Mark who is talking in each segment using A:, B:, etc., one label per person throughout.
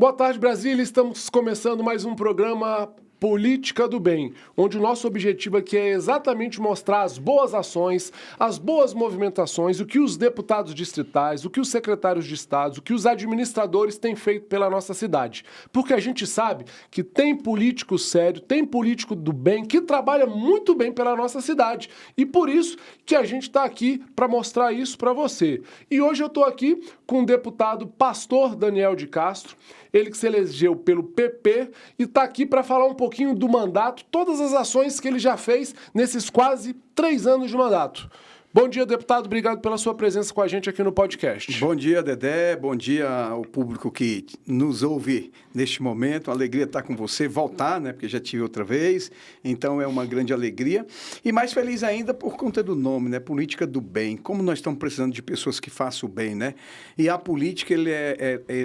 A: Boa tarde, Brasília. Estamos começando mais um programa Política do Bem, onde o nosso objetivo aqui é exatamente mostrar as boas ações, as boas movimentações, o que os deputados distritais, o que os secretários de Estado, o que os administradores têm feito pela nossa cidade. Porque a gente sabe que tem político sério, tem político do bem, que trabalha muito bem pela nossa cidade. E por isso que a gente está aqui para mostrar isso para você. E hoje eu estou aqui com o deputado Pastor Daniel de Castro, ele que se elegeu pelo PP e está aqui para falar um pouquinho do mandato, todas as ações que ele já fez nesses quase 3 anos de mandato. Bom dia, deputado. Obrigado pela sua presença com a gente aqui no podcast.
B: Bom dia, Dedé. Bom dia ao público que nos ouve neste momento. Uma alegria estar com você, voltar, né? Porque já tive outra vez. Então, é uma grande alegria. E mais feliz ainda por conta do nome, né? Política do bem. Como nós estamos precisando de pessoas que façam o bem, né? E a política,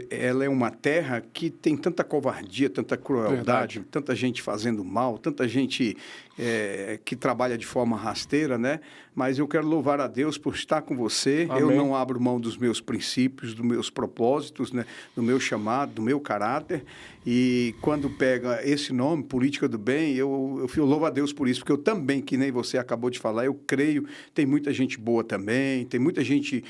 B: ela é uma terra que tem tanta covardia, tanta crueldade, tanta gente fazendo mal, tanta gente que trabalha de forma rasteira, né? Mas eu quero louvar a Deus por estar com você. Amém. Eu não abro mão dos meus princípios, dos meus propósitos, né? Do meu chamado, do meu caráter. E quando pega esse nome, Política do Bem, eu louvo a Deus por isso, porque eu também, que nem você acabou de falar, eu creio, tem muita gente boa também, tem muita gente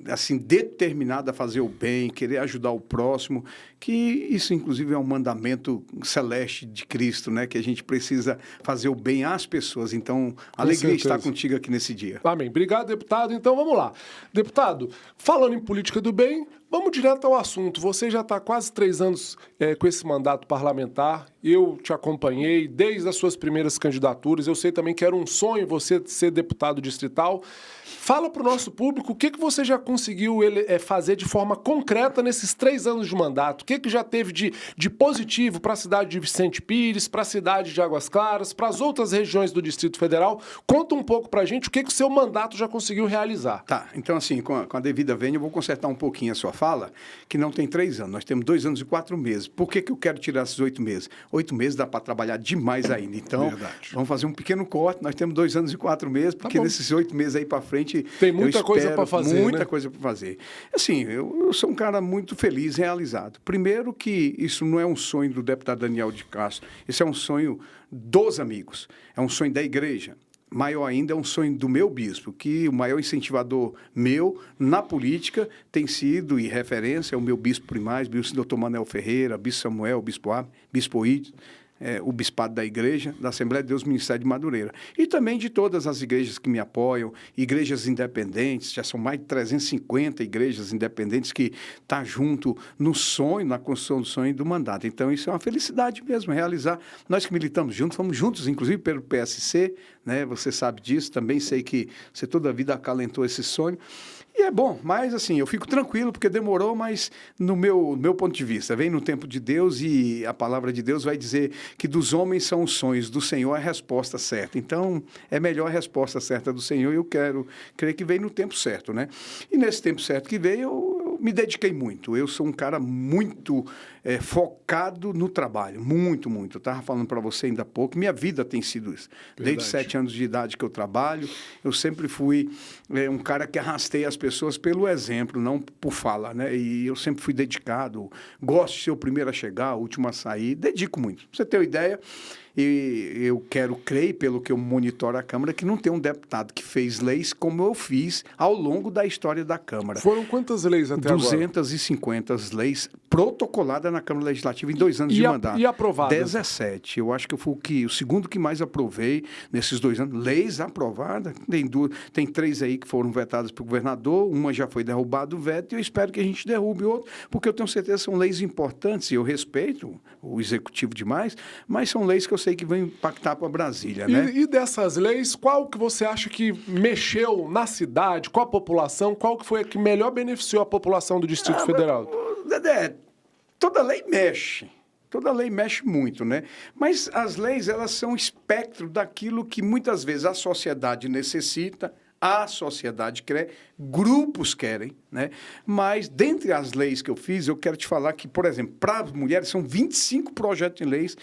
B: assim, determinada a fazer o bem, querer ajudar o próximo, que isso, inclusive, é um mandamento celeste de Cristo, né? Que a gente precisa fazer o bem às pessoas. Então, alegria estar contigo aqui nesse dia.
A: Amém. Obrigado, deputado. Então, vamos lá. Deputado, falando em política do bem, vamos direto ao assunto. Você já está quase 3 anos com esse mandato parlamentar. Eu te acompanhei desde as suas primeiras candidaturas. Eu sei também que era um sonho você ser deputado distrital. Fala para o nosso público o que você já conseguiu fazer de forma concreta nesses 3 anos de mandato. O que já teve de positivo para a cidade de Vicente Pires, para a cidade de Águas Claras, para as outras regiões do Distrito Federal. Conta um pouco para a gente o que o seu mandato já conseguiu realizar.
B: Tá, então assim, com a devida vênia, eu vou consertar um pouquinho a sua fala, que não tem 3 anos, nós temos 2 anos e 4 meses. Por que eu quero tirar esses 8 meses? 8 meses dá para trabalhar demais ainda. Então, vamos fazer um pequeno corte, nós temos 2 anos e 4 meses, porque nesses 8 meses aí para frente...
A: Tem muita coisa para fazer,
B: muita coisa para fazer. Assim, eu sou um cara muito feliz, realizado. Primeiro que isso não é um sonho do deputado Daniel de Castro, isso é um sonho dos amigos, é um sonho da igreja. Maior ainda é um sonho do meu bispo, que o maior incentivador meu na política tem sido, e referência, é o meu bispo primaz, bispo Dr. Manuel Ferreira, bispo Samuel, bispo Abbe, bispo Ides, o bispado da igreja, da Assembleia de Deus Ministério de Madureira. E também de todas as igrejas que me apoiam, igrejas independentes, já são mais de 350 igrejas independentes que estão junto no sonho, na construção do sonho e do mandato. Então, isso é uma felicidade mesmo, realizar. Nós que militamos juntos, fomos juntos, inclusive, pelo PSC, né? Você sabe disso, também sei que você toda a vida acalentou esse sonho. E é bom, mas assim, eu fico tranquilo, porque demorou, mas no meu ponto de vista, vem no tempo de Deus e a palavra de Deus vai dizer que dos homens são os sonhos, do Senhor é a resposta certa. Então, é melhor a resposta certa do Senhor e eu quero crer que veio no tempo certo, né? E nesse tempo certo que veio, eu me dediquei muito. Eu sou um cara muito focado no trabalho, muito, muito. Eu estava falando para você ainda há pouco, minha vida tem sido isso. Verdade. Desde 7 anos de idade que eu trabalho, eu sempre fui um cara que arrastei as pessoas pelo exemplo, não por fala, né? E eu sempre fui dedicado, gosto de ser o primeiro a chegar, o último a sair, dedico muito. Pra você ter uma ideia, e eu quero crer, pelo que eu monitoro a Câmara, que não tem um deputado que fez leis como eu fiz ao longo da história da Câmara.
A: Foram quantas leis até agora?
B: 250 leis protocoladas na Câmara Legislativa em 2 anos de mandato.
A: E aprovadas?
B: 17. Eu acho que eu fui o segundo que mais aprovei nesses 2 anos. Leis aprovadas. Tem 3 aí que foram vetadas pelo governador, uma já foi derrubada o veto, e eu espero que a gente derrube outro, porque eu tenho certeza que são leis importantes, e eu respeito o executivo demais, mas são leis que eu sei que vão impactar para Brasília, né?
A: E dessas leis, qual que você acha que mexeu na cidade, com a população, qual que foi a que melhor beneficiou a população do Distrito Federal?
B: Dedé, toda lei mexe. Toda lei mexe muito, né? Mas as leis, elas são espectro daquilo que muitas vezes a sociedade necessita, a sociedade quer, grupos querem, né? Mas, dentre as leis que eu fiz, eu quero te falar que, por exemplo, para as mulheres, são 25 projetos de leis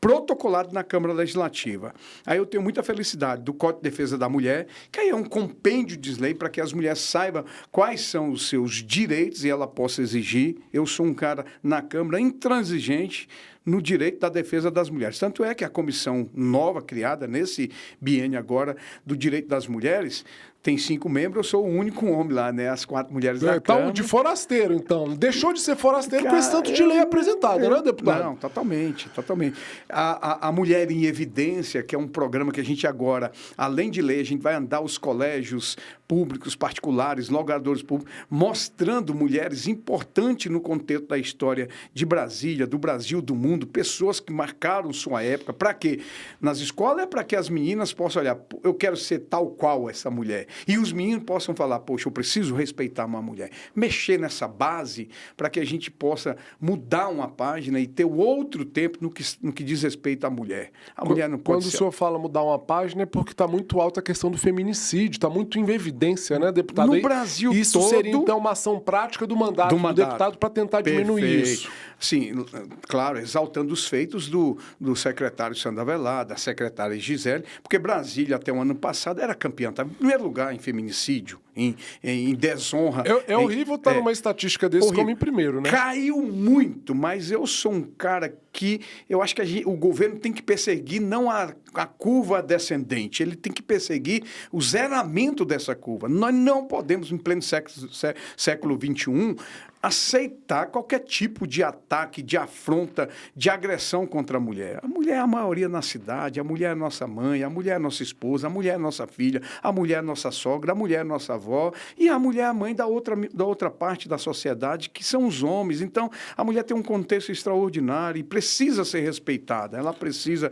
B: protocolado na Câmara Legislativa. Aí eu tenho muita felicidade do Código de Defesa da Mulher, que aí é um compêndio de lei para que as mulheres saibam quais são os seus direitos e ela possa exigir. Eu sou um cara na Câmara intransigente no direito da defesa das mulheres. Tanto é que a comissão nova criada nesse biênio agora do direito das mulheres tem 5 membros, eu sou o único homem lá, né? As 4 mulheres da
A: então,
B: Câmara.
A: de forasteiro, então. Deixou de ser forasteiro com esse tanto de lei apresentada, né, deputado?
B: Não, totalmente, totalmente. A Mulher em Evidência, que é um programa que a gente agora, além de ler, a gente vai andar os colégios públicos, particulares, logradores públicos, mostrando mulheres importantes no contexto da história de Brasília, do Brasil, do mundo, pessoas que marcaram sua época. Para quê? Nas escolas é para que as meninas possam olhar, eu quero ser tal qual essa mulher. E os meninos possam falar, poxa, eu preciso respeitar uma mulher. Mexer nessa base para que a gente possa mudar uma página e ter outro tempo no que diz respeito à mulher. A mulher não pode
A: Quando
B: ser...
A: o senhor fala mudar uma página é porque está muito alta a questão do feminicídio, está muito em evidência, né, deputado?
B: No Brasil
A: isso
B: todo...
A: seria, então, uma ação prática do mandato do deputado para tentar diminuir isso.
B: Sim, claro, exaltando os feitos do secretário Sandro Avelar, da secretária Gisele, porque Brasília, até o ano passado, era campeã, estava em primeiro lugar em feminicídio, em desonra.
A: É horrível estar numa estatística desse como em primeiro, né?
B: Caiu muito, mas eu sou um cara que eu acho que o governo tem que perseguir não a curva descendente, ele tem que perseguir o zeramento dessa curva. Nós não podemos, em pleno século XXI, aceitar qualquer tipo de ataque, de afronta, de agressão contra a mulher. A mulher é a maioria na cidade, a mulher é nossa mãe, a mulher é nossa esposa, a mulher é nossa filha, a mulher é nossa sogra, a mulher é nossa avó e a mulher é a mãe da outra parte da sociedade, que são os homens. Então, a mulher tem um contexto extraordinário e precisa ser respeitada, ela precisa...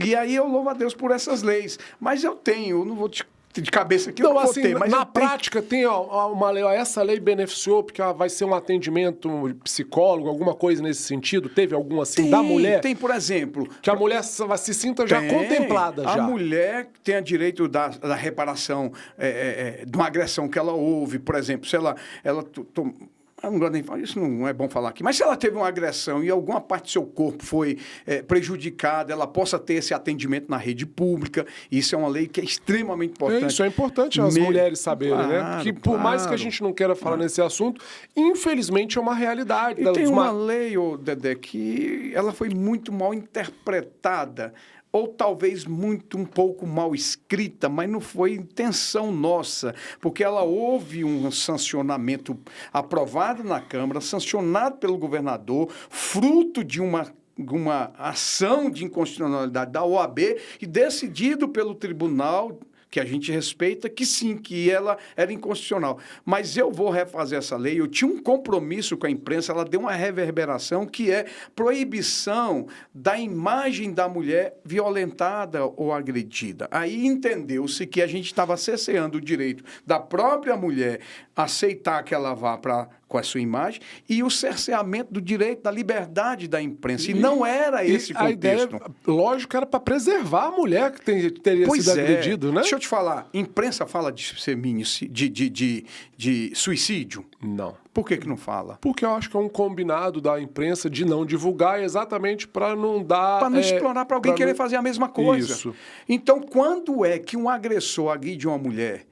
B: E aí eu louvo a Deus por essas leis. Mas eu não vou de cabeça aqui,
A: não,
B: eu não
A: assim,
B: votei, mas
A: na prática tem uma lei, essa lei beneficiou porque vai ser um atendimento psicólogo, alguma coisa nesse sentido? Teve algum assim da mulher?
B: Tem, por exemplo...
A: Que a mulher se sinta já contemplada.
B: A mulher tem direito da reparação de uma agressão que ela houve, por exemplo, se ela eu não gosto nem de falar, isso não é bom falar aqui, mas se ela teve uma agressão e alguma parte do seu corpo foi prejudicada, ela possa ter esse atendimento na rede pública, isso é uma lei que é extremamente importante.
A: Isso é importante as mulheres saberem, né? Porque por mais que a gente não queira falar nesse assunto, infelizmente é uma realidade.
B: E tem uma lei, Dedé, que ela foi muito mal interpretada, ou talvez um pouco mal escrita, mas não foi intenção nossa, porque ela houve um sancionamento aprovado na Câmara, sancionado pelo governador, fruto de uma ação de inconstitucionalidade da OAB e decidido pelo tribunal, que a gente respeita, que sim, que ela era inconstitucional. Mas eu vou refazer essa lei, eu tinha um compromisso com a imprensa, ela deu uma reverberação que é proibição da imagem da mulher violentada ou agredida. Aí entendeu-se que a gente estava cerceando o direito da própria mulher aceitar que ela vá com a sua imagem e o cerceamento do direito da liberdade da imprensa. E não era esse contexto. A ideia,
A: lógico, era para preservar a mulher que teria sido agredido, né?
B: Deixa eu te falar, imprensa fala de suicídio?
A: Não.
B: Por que não fala?
A: Porque eu acho que é um combinado da imprensa de não divulgar exatamente para não dar...
B: Para não explorar para alguém querer fazer a mesma coisa.
A: Isso.
B: Então, quando é que um agressor agride uma mulher...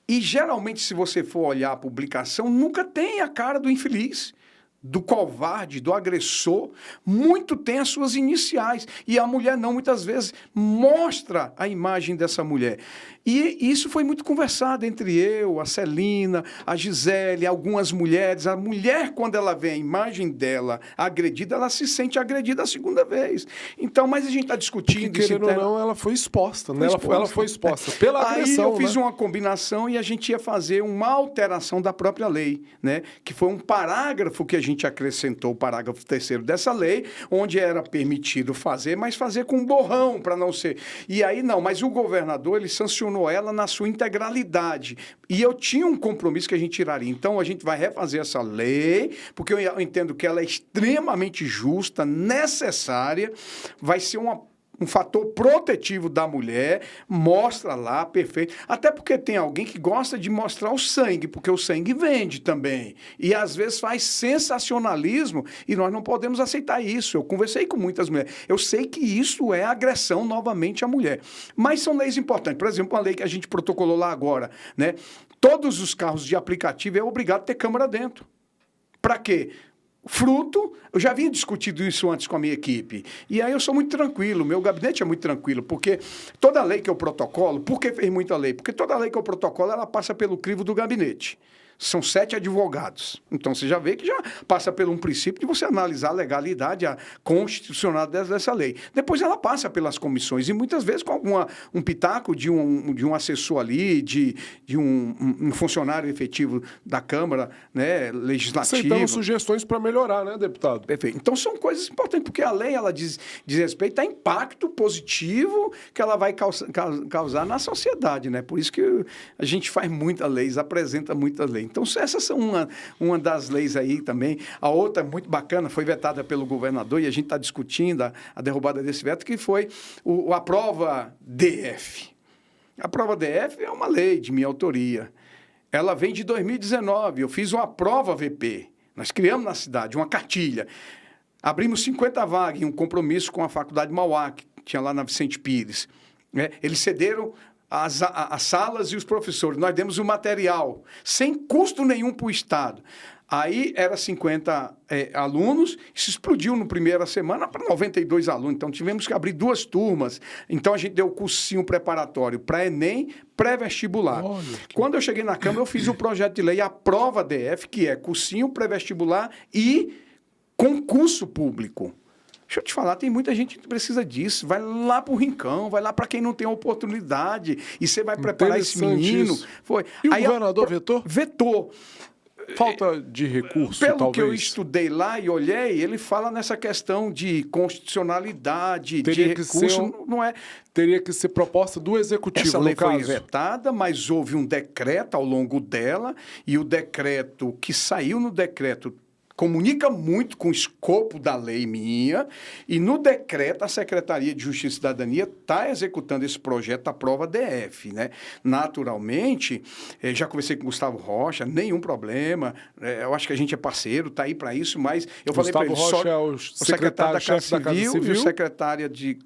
B: E, geralmente, se você for olhar a publicação, nunca tem a cara do infeliz, do covarde, do agressor. Muito tem as suas iniciais. E a mulher não, muitas vezes, mostra a imagem dessa mulher. E isso foi muito conversado entre eu, a Celina, a Gisele, algumas mulheres. A mulher, quando ela vê a imagem dela agredida, ela se sente agredida a segunda vez. Então, mas a gente está discutindo...
A: Porque, querendo ou não, ela foi exposta, né? Ela foi exposta pela agressão.
B: Aí eu fiz uma combinação e a gente ia fazer uma alteração da própria lei, né? Que foi um parágrafo que a gente acrescentou, o parágrafo 3º dessa lei, onde era permitido fazer, mas fazer com borrão, para não ser... E aí não, mas o governador, ele sancionou ela na sua integralidade. E eu tinha um compromisso que a gente tiraria. Então, a gente vai refazer essa lei, porque eu entendo que ela é extremamente justa, necessária, vai ser um fator protetivo da mulher, mostra lá, perfeito. Até porque tem alguém que gosta de mostrar o sangue, porque o sangue vende também. E às vezes faz sensacionalismo e nós não podemos aceitar isso. Eu conversei com muitas mulheres. Eu sei que isso é agressão novamente à mulher. Mas são leis importantes. Por exemplo, uma lei que a gente protocolou lá agora, né? Todos os carros de aplicativo é obrigado a ter câmera dentro. Para quê? Fruto, eu já havia discutido isso antes com a minha equipe, e aí eu sou muito tranquilo, meu gabinete é muito tranquilo, porque toda lei que eu protocolo, por que fez muita lei? Porque toda lei que eu protocolo, ela passa pelo crivo do gabinete. São 7 advogados. Então, você já vê que já passa por um princípio de você analisar a legalidade, a constitucionalidade dessa lei. Depois ela passa pelas comissões e muitas vezes com um pitaco de um assessor ali, de um funcionário efetivo da Câmara, né, legislativa.
A: Aceitamos sugestões para melhorar, né, deputado?
B: Perfeito. Então, são coisas importantes, porque a lei, ela diz respeito a impacto positivo que ela vai causar na sociedade, né? Por isso que a gente faz muitas leis, apresenta muitas leis. Então, essas são uma das leis aí também. A outra, muito bacana, foi vetada pelo governador, e a gente está discutindo a derrubada desse veto, que foi a prova DF. A prova DF é uma lei de minha autoria. Ela vem de 2019. Eu fiz uma prova VP. Nós criamos na cidade uma cartilha. Abrimos 50 vagas em um compromisso com a Faculdade Mauá, que tinha lá na Vicente Pires. Eles cederam as salas e os professores. Nós demos o material, sem custo nenhum para o Estado. Aí era 50 alunos, isso explodiu na primeira semana para 92 alunos. Então, tivemos que abrir 2 turmas. Então, a gente deu o cursinho preparatório para Enem, pré-vestibular. Quando eu cheguei na Câmara, eu fiz o projeto de lei, a prova DF, que é cursinho pré-vestibular e concurso público. Deixa eu te falar, tem muita gente que precisa disso. Vai lá para o rincão, vai lá para quem não tem oportunidade, e você vai preparar esse menino. Foi.
A: E o
B: aí,
A: governador vetou?
B: Vetou.
A: Falta de recurso,
B: Pelo
A: talvez?
B: que eu estudei lá e olhei, ele fala nessa questão de constitucionalidade,
A: Teria
B: de recurso, não é...
A: Teria que ser proposta do executivo,
B: Essa lei
A: no caso.
B: foi vetada, mas houve um decreto ao longo dela, e o decreto que saiu no decreto comunica muito com o escopo da lei minha, e no decreto a Secretaria de Justiça e Cidadania está executando esse projeto, a prova DF, né? Naturalmente, já conversei com o Gustavo Rocha, nenhum problema, eu acho que a gente é parceiro, está aí para isso, mas eu falei para ele,
A: Rocha é o secretário da Casa Civil
B: e o secretária de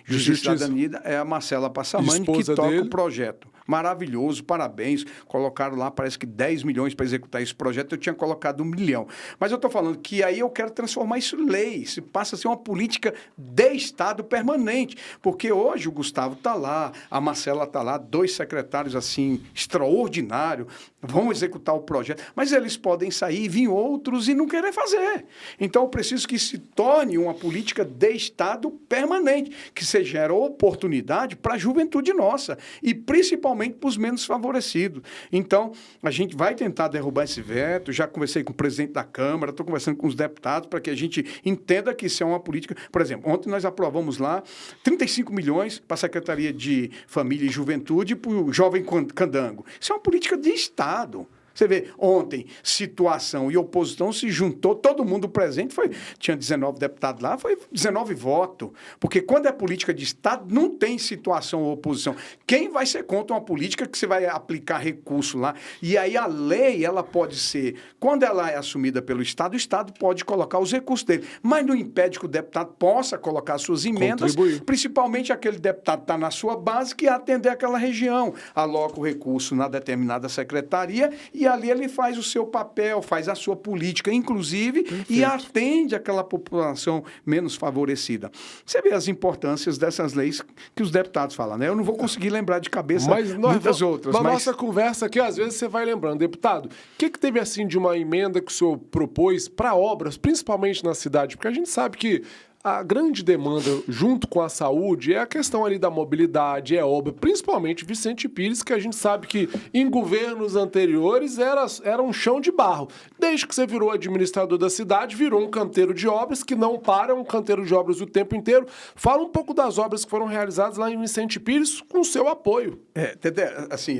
B: Justiça e Cidadania é a Marcela Passamani, que toca o projeto. Maravilhoso, parabéns. Colocaram lá, parece que 10 milhões para executar esse projeto. Eu tinha colocado 1 milhão. Mas eu estou falando que aí eu quero transformar isso em lei. Isso passa a ser uma política de Estado permanente. Porque hoje o Gustavo está lá, a Marcela está lá, 2 secretários assim, extraordinários, vão executar o projeto. Mas eles podem sair e vir outros e não querer fazer. Então eu preciso que se torne uma política de Estado permanente, que se gere oportunidade para a juventude nossa. E principalmente para os menos favorecidos. Então, a gente vai tentar derrubar esse veto, já conversei com o presidente da Câmara, estou conversando com os deputados para que a gente entenda que isso é uma política... Por exemplo, ontem nós aprovamos lá 35 milhões para a Secretaria de Família e Juventude e para o Jovem Candango. Isso é uma política de Estado. Você vê, ontem, situação e oposição se juntou, todo mundo presente, tinha 19 deputados lá, foi 19 votos. Porque quando é política de Estado, não tem situação ou oposição. Quem vai ser contra uma política que você vai aplicar recurso lá? E aí a lei, ela pode ser, quando ela é assumida pelo Estado, o Estado pode colocar os recursos dele. Mas não impede que o deputado possa colocar suas emendas, principalmente aquele deputado que está na sua base, que atender aquela região. Aloca o recurso na determinada secretaria e ali ele faz o seu papel, faz a sua política, inclusive, e atende aquela população menos favorecida. Você vê as importâncias dessas leis que os deputados falam, né? Eu não vou conseguir lembrar de cabeça muitas outras.
A: Na nossa conversa aqui, às vezes você vai lembrando. Deputado, o que teve assim de uma emenda que o senhor propôs para obras, principalmente na cidade? Porque a gente sabe que a grande demanda, junto com a saúde, é a questão ali da mobilidade, é obra, principalmente Vicente Pires, que a gente sabe que em governos anteriores era um chão de barro. Desde que você virou administrador da cidade, virou um canteiro de obras que não para, um canteiro de obras o tempo inteiro. Fala um pouco das obras que foram realizadas lá em Vicente Pires com o seu apoio.
B: Tedé, assim,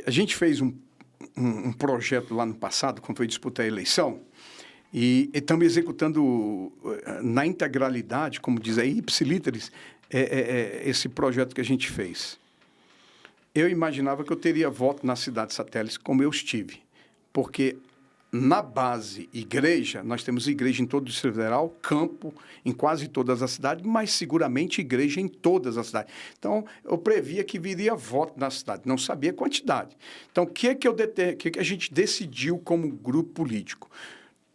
B: a gente fez um projeto lá no passado, quando foi disputar a eleição. E estamos executando na integralidade, como diz aí, ipsilíteres, esse projeto que a gente fez. Eu imaginava que eu teria voto nas cidades satélites como eu estive, porque na base igreja, nós temos igreja em todo o Distrito Federal, campo em quase todas as cidades, mas seguramente igreja em todas as cidades. Então, eu previa que viria voto na cidade, não sabia a quantidade. Então, o que a gente decidiu como grupo político?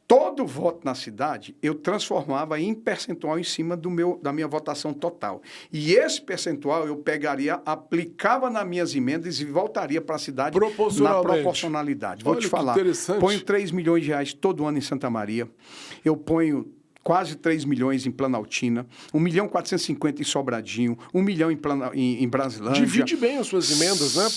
B: Todo voto na cidade, eu transformava em percentual em cima da minha votação total. E esse percentual eu pegaria, aplicava nas minhas emendas e voltaria para a cidade na proporcionalidade. Vou te falar, ponho 3 milhões de reais todo ano em Santa Maria, eu ponho quase 3 milhões em Planaltina, 1.450.000 em Sobradinho, 1 milhão em Brasilândia.
A: Divide bem as suas emendas, né?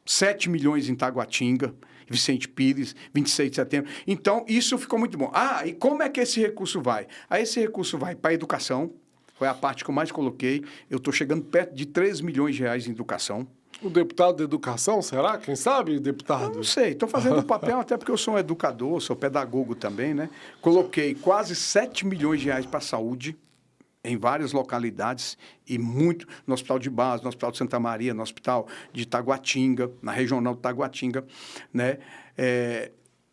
B: 7 milhões em Taguatinga, Vicente Pires, 26 de setembro. Então, isso ficou muito bom. E como é que esse recurso vai? Esse recurso vai para a educação, foi a parte que eu mais coloquei. Eu estou chegando perto de 3 milhões de reais em educação.
A: O deputado da educação, será? Quem sabe, deputado?
B: Eu não sei, estou fazendo o papel, até porque eu sou um educador, sou pedagogo também, né? Coloquei quase 7 milhões de reais para a saúde, em várias localidades, e muito no Hospital de Base, no Hospital de Santa Maria, no Hospital de Taguatinga, na Regional de Taguatinga, né?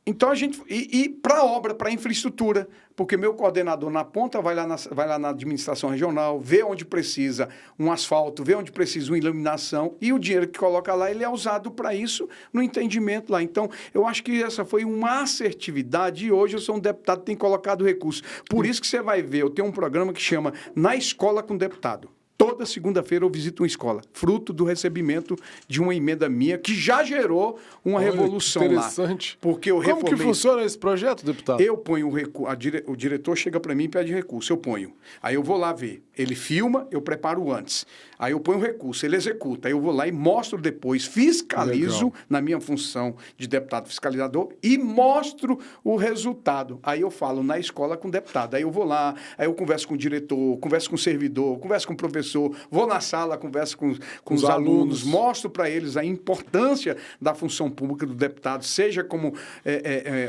B: Então, a gente... E para obra, para infraestrutura, porque meu coordenador na ponta vai lá na administração regional, vê onde precisa um asfalto, vê onde precisa uma iluminação, e o dinheiro que coloca lá, ele é usado para isso, no entendimento lá. Então, eu acho que essa foi uma assertividade, e hoje eu sou um deputado que tem colocado recursos. Por isso que você vai ver, eu tenho um programa que chama Na Escola com Deputado. Toda segunda-feira eu visito uma escola, fruto do recebimento de uma emenda minha que já gerou uma revolução
A: interessante.
B: Lá. Porque eu
A: Como que funciona esse projeto, deputado?
B: Eu ponho o diretor chega para mim e pede recurso, eu ponho. Aí eu vou lá ver. Ele filma, eu preparo antes. Aí eu ponho o recurso, ele executa. Aí eu vou lá e mostro depois, fiscalizo na minha função de deputado fiscalizador e mostro o resultado. Aí eu falo na escola com o deputado. Aí eu vou lá, aí eu converso com o diretor, converso com o servidor, converso com o professor, vou na sala, converso com os alunos, mostro para eles a importância da função pública do deputado, seja como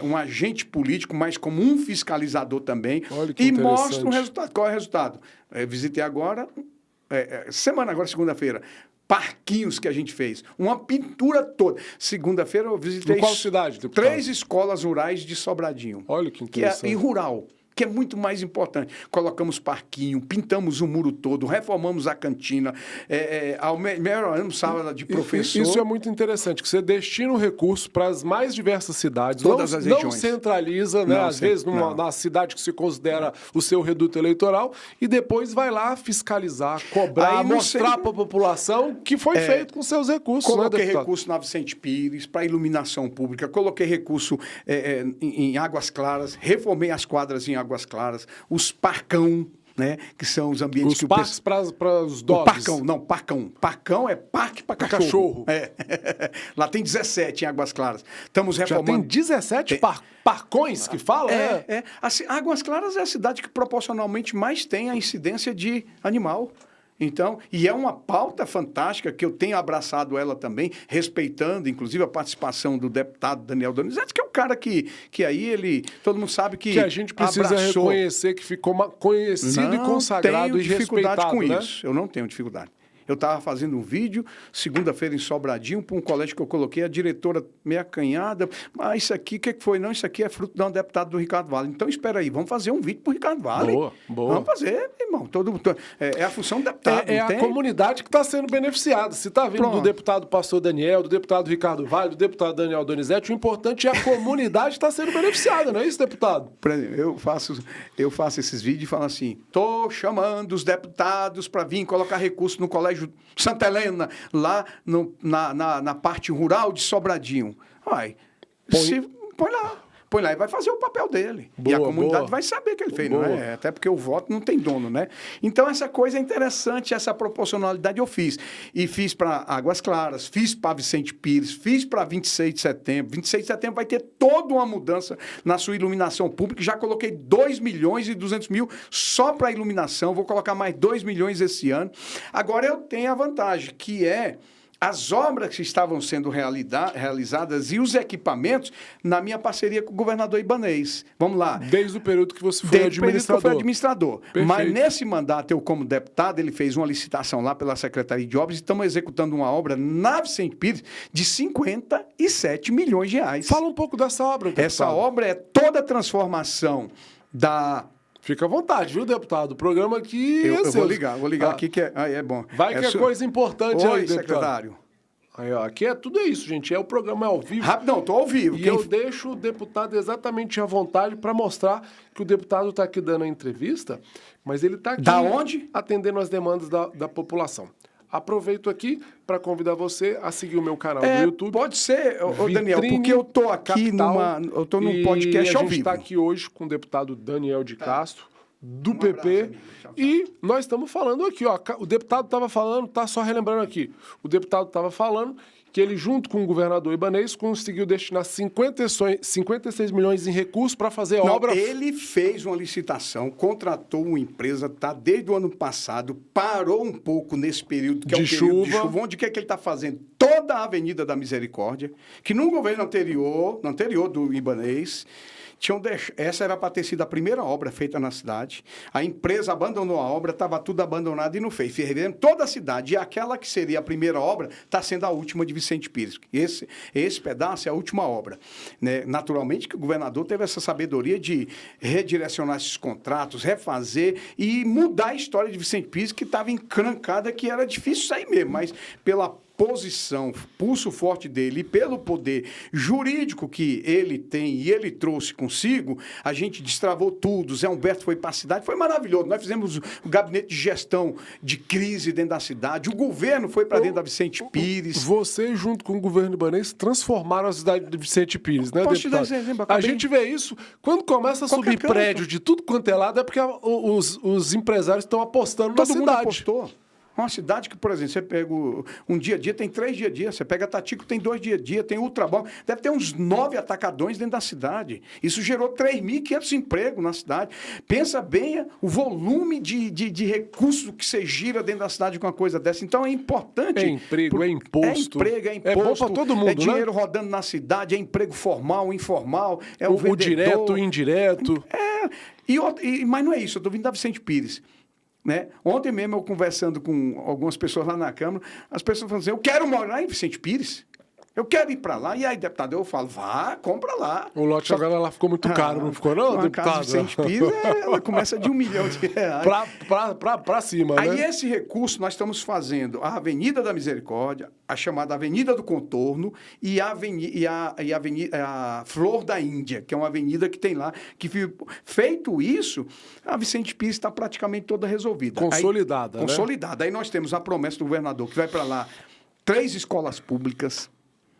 B: um agente político, mas como um fiscalizador também. E mostro o resultado. Qual é o resultado? Visitei agora... semana agora, segunda-feira, parquinhos que a gente fez, uma pintura toda. Segunda-feira eu visitei...
A: Qual cidade, deputado?
B: 3 escolas rurais de Sobradinho.
A: Olha que interessante.
B: Que é em rural, que é muito mais importante. Colocamos parquinho, pintamos o muro todo, reformamos a cantina, melhoramos sala de professor.
A: Isso é muito interessante, que você destina o recurso para as mais diversas cidades.
B: Todas as regiões.
A: Não centraliza, né? Às vezes, na cidade que se considera o seu reduto eleitoral, e depois vai lá fiscalizar, cobrar, mostrar para a população que foi feito com seus recursos.
B: Coloquei recurso na Vicente Pires, para iluminação pública, coloquei recurso em Águas Claras, reformei as quadras em Águas Claras, os parcão, né, que são os ambientes
A: os
B: que
A: parques para os dogs.
B: Parcão, não, parcão. Parcão é parque para cachorro. Lá tem 17 em Águas Claras. Estamos reformando.
A: Já tem 17 parcões que falam?
B: Assim, Águas Claras é a cidade que proporcionalmente mais tem a incidência de animal. Então, e é uma pauta fantástica que eu tenho abraçado ela também, respeitando, inclusive, a participação do deputado Daniel Donizete, que é um cara que aí todo mundo sabe que
A: a gente precisa reconhecer que ficou conhecido e consagrado e respeitado,
B: com isso. Eu não tenho dificuldade. Eu estava fazendo um vídeo, segunda-feira em Sobradinho, para um colégio que eu coloquei, a diretora meio acanhada. Mas isso aqui, o que foi? Não, isso aqui é fruto de um deputado do Ricardo Vale. Então, espera aí, vamos fazer um vídeo para o Ricardo Vale.
A: Boa.
B: Vamos fazer, irmão. É a função do deputado.
A: A comunidade que está sendo beneficiada. Se está vindo do deputado Pastor Daniel, do deputado Ricardo Vale, do deputado Daniel Donizete, o importante é a comunidade estar sendo beneficiada, não é isso, deputado?
B: Por exemplo, eu faço esses vídeos e falo assim, estou chamando os deputados para vir colocar recurso no colégio Santa Helena, lá na parte rural de Sobradinho. Põe lá e vai fazer o papel dele. E a comunidade vai saber que ele fez, não é? Até porque o voto não tem dono, né? Então, essa coisa é interessante, essa proporcionalidade eu fiz. E fiz para Águas Claras, fiz para Vicente Pires, fiz para 26 de setembro. 26 de setembro vai ter toda uma mudança na sua iluminação pública. Já coloquei 2.200.000 só para iluminação. Vou colocar mais 2 milhões esse ano. Agora, eu tenho a vantagem, que é as obras que estavam sendo realizadas e os equipamentos na minha parceria com o governador Ibanez. Vamos lá.
A: Desde o período que você foi
B: Desde o período que eu fui administrador.
A: Perfeito.
B: Mas nesse mandato, eu como deputado, ele fez uma licitação lá pela Secretaria de Obras e estamos executando uma obra na Vicente Pires de 57 milhões de reais.
A: Fala um pouco dessa obra, deputado.
B: Essa obra é toda a transformação da...
A: Fica à vontade, viu, deputado? O programa aqui
B: Eu vou ligar aqui que é bom.
A: Vai que é coisa importante
B: Oi,
A: aí, deputado.
B: secretário.
A: Aí, ó, aqui é tudo isso, gente. O programa é ao vivo.
B: Rapidão, estou ao vivo.
A: E eu deixo o deputado exatamente à vontade para mostrar que o deputado está aqui dando a entrevista, mas ele está aqui
B: Da onde?
A: atendendo as demandas da população. Aproveito aqui para convidar você a seguir o meu canal do YouTube.
B: Pode ser, Daniel, porque eu estou aqui eu tô num podcast ao vivo.
A: A gente está aqui hoje com o deputado Daniel de Castro, do PP,
B: abraço, amigo. Tchau, tchau.
A: E nós estamos falando aqui, ó, o deputado estava falando, tá só relembrando aqui, o deputado estava falando que ele, junto com o governador Ibanez, conseguiu destinar 56 milhões em recursos para fazer obra.
B: Ele fez uma licitação, contratou uma empresa, está desde o ano passado, parou um pouco nesse período, que é o período de chuva, onde que é que ele está fazendo? Toda a Avenida da Misericórdia, que no governo anterior do Ibanez, essa era para ter sido a primeira obra feita na cidade. A empresa abandonou a obra, estava tudo abandonado e não fez. Fervendo toda a cidade. E aquela que seria a primeira obra está sendo a última de Vicente Pires. Esse pedaço é a última obra. Né? Naturalmente que o governador teve essa sabedoria de redirecionar esses contratos, refazer e mudar a história de Vicente Pires, que estava encrancada, que era difícil sair mesmo, mas pela posição, pulso forte dele e pelo poder jurídico que ele tem e ele trouxe consigo, a gente destravou tudo. Zé Humberto foi para a cidade, foi maravilhoso. Nós fizemos o gabinete de gestão de crise dentro da cidade, o governo foi para dentro da Vicente Pires.
A: Você, junto com o governo ibanês, transformaram a cidade de Vicente Pires, né,
B: Posso te dar
A: deputado?
B: exemplo?
A: A gente vê isso, quando começa a subir
B: canto.
A: prédio de tudo quanto é lado, é porque os empresários estão apostando
B: Todo
A: na
B: mundo
A: cidade.
B: apostou. Uma cidade que, por exemplo, você pega um dia-a-dia, tem 3 dia-a-dia. Você pega Tatico, tem 2 dia-a-dia, tem Ultrabom. Deve ter uns 9 atacadões dentro da cidade. Isso gerou 3.500 empregos na cidade. Pensa bem o volume de recursos que você gira dentro da cidade com uma coisa dessa. Então, é importante.
A: É emprego, é imposto.
B: É imposto.
A: É bom para todo mundo,
B: é dinheiro rodando na cidade, é emprego formal, informal, é
A: o
B: vendedor.
A: direto, o indireto.
B: Mas não é isso. Eu estou vindo da Vicente Pires. Né? Ontem mesmo, eu conversando com algumas pessoas lá na Câmara, as pessoas falam assim, eu quero morar em Vicente Pires, eu quero ir para lá. E aí, deputado, eu falo, vá, compra lá.
A: O lote agora lá ficou muito caro, não ficou não,
B: uma
A: deputado?
B: casa de Vicente Pires, ela começa de R$1 milhão.
A: Pra cima,
B: aí,
A: né?
B: esse recurso, nós estamos fazendo a Avenida da Misericórdia, a chamada Avenida do Contorno e a Flor da Índia, que é uma avenida que tem lá. Feito isso, a Vicente Pires está praticamente toda resolvida.
A: Consolidada, né?
B: Consolidada. Aí nós temos a promessa do governador, que vai para lá 3 escolas públicas.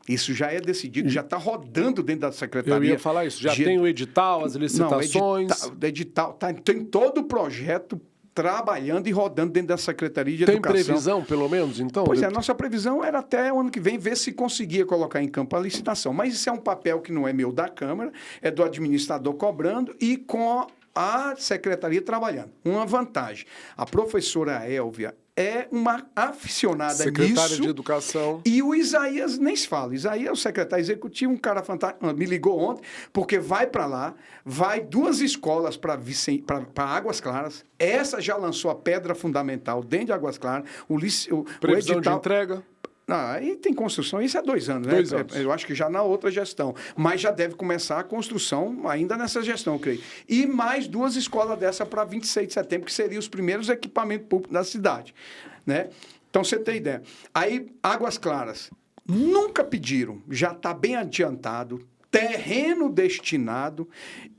B: Isso já é decidido, já está rodando dentro da secretaria.
A: Eu ia falar isso, já tem o edital, as licitações.
B: Edital tem todo o projeto trabalhando e rodando dentro da Secretaria de Educação.
A: Tem previsão, pelo menos, então?
B: Pois é, a nossa previsão era até o ano que vem ver se conseguia colocar em campo a licitação. Mas isso é um papel que não é meu da Câmara, é do administrador cobrando e com a Secretaria trabalhando. Uma vantagem, a professora Élvia é uma aficionada
A: secretária
B: nisso.
A: de Educação.
B: E o Isaías nem se fala. Isaías é o secretário executivo, um cara fantástico. Me ligou ontem, porque vai para lá, vai 2 escolas para Águas Claras. Essa já lançou a pedra fundamental dentro de Águas Claras.
A: Previsão de entrega.
B: Não, aí tem construção, isso é 2 anos, né?
A: 2 anos.
B: Eu acho que já na outra gestão. Mas já deve começar a construção ainda nessa gestão, eu creio. E mais 2 escolas dessa para 26 de setembro, que seriam os primeiros equipamentos públicos da cidade, né? Então, você tem ideia. Aí, Águas Claras, nunca pediram, já está bem adiantado, terreno destinado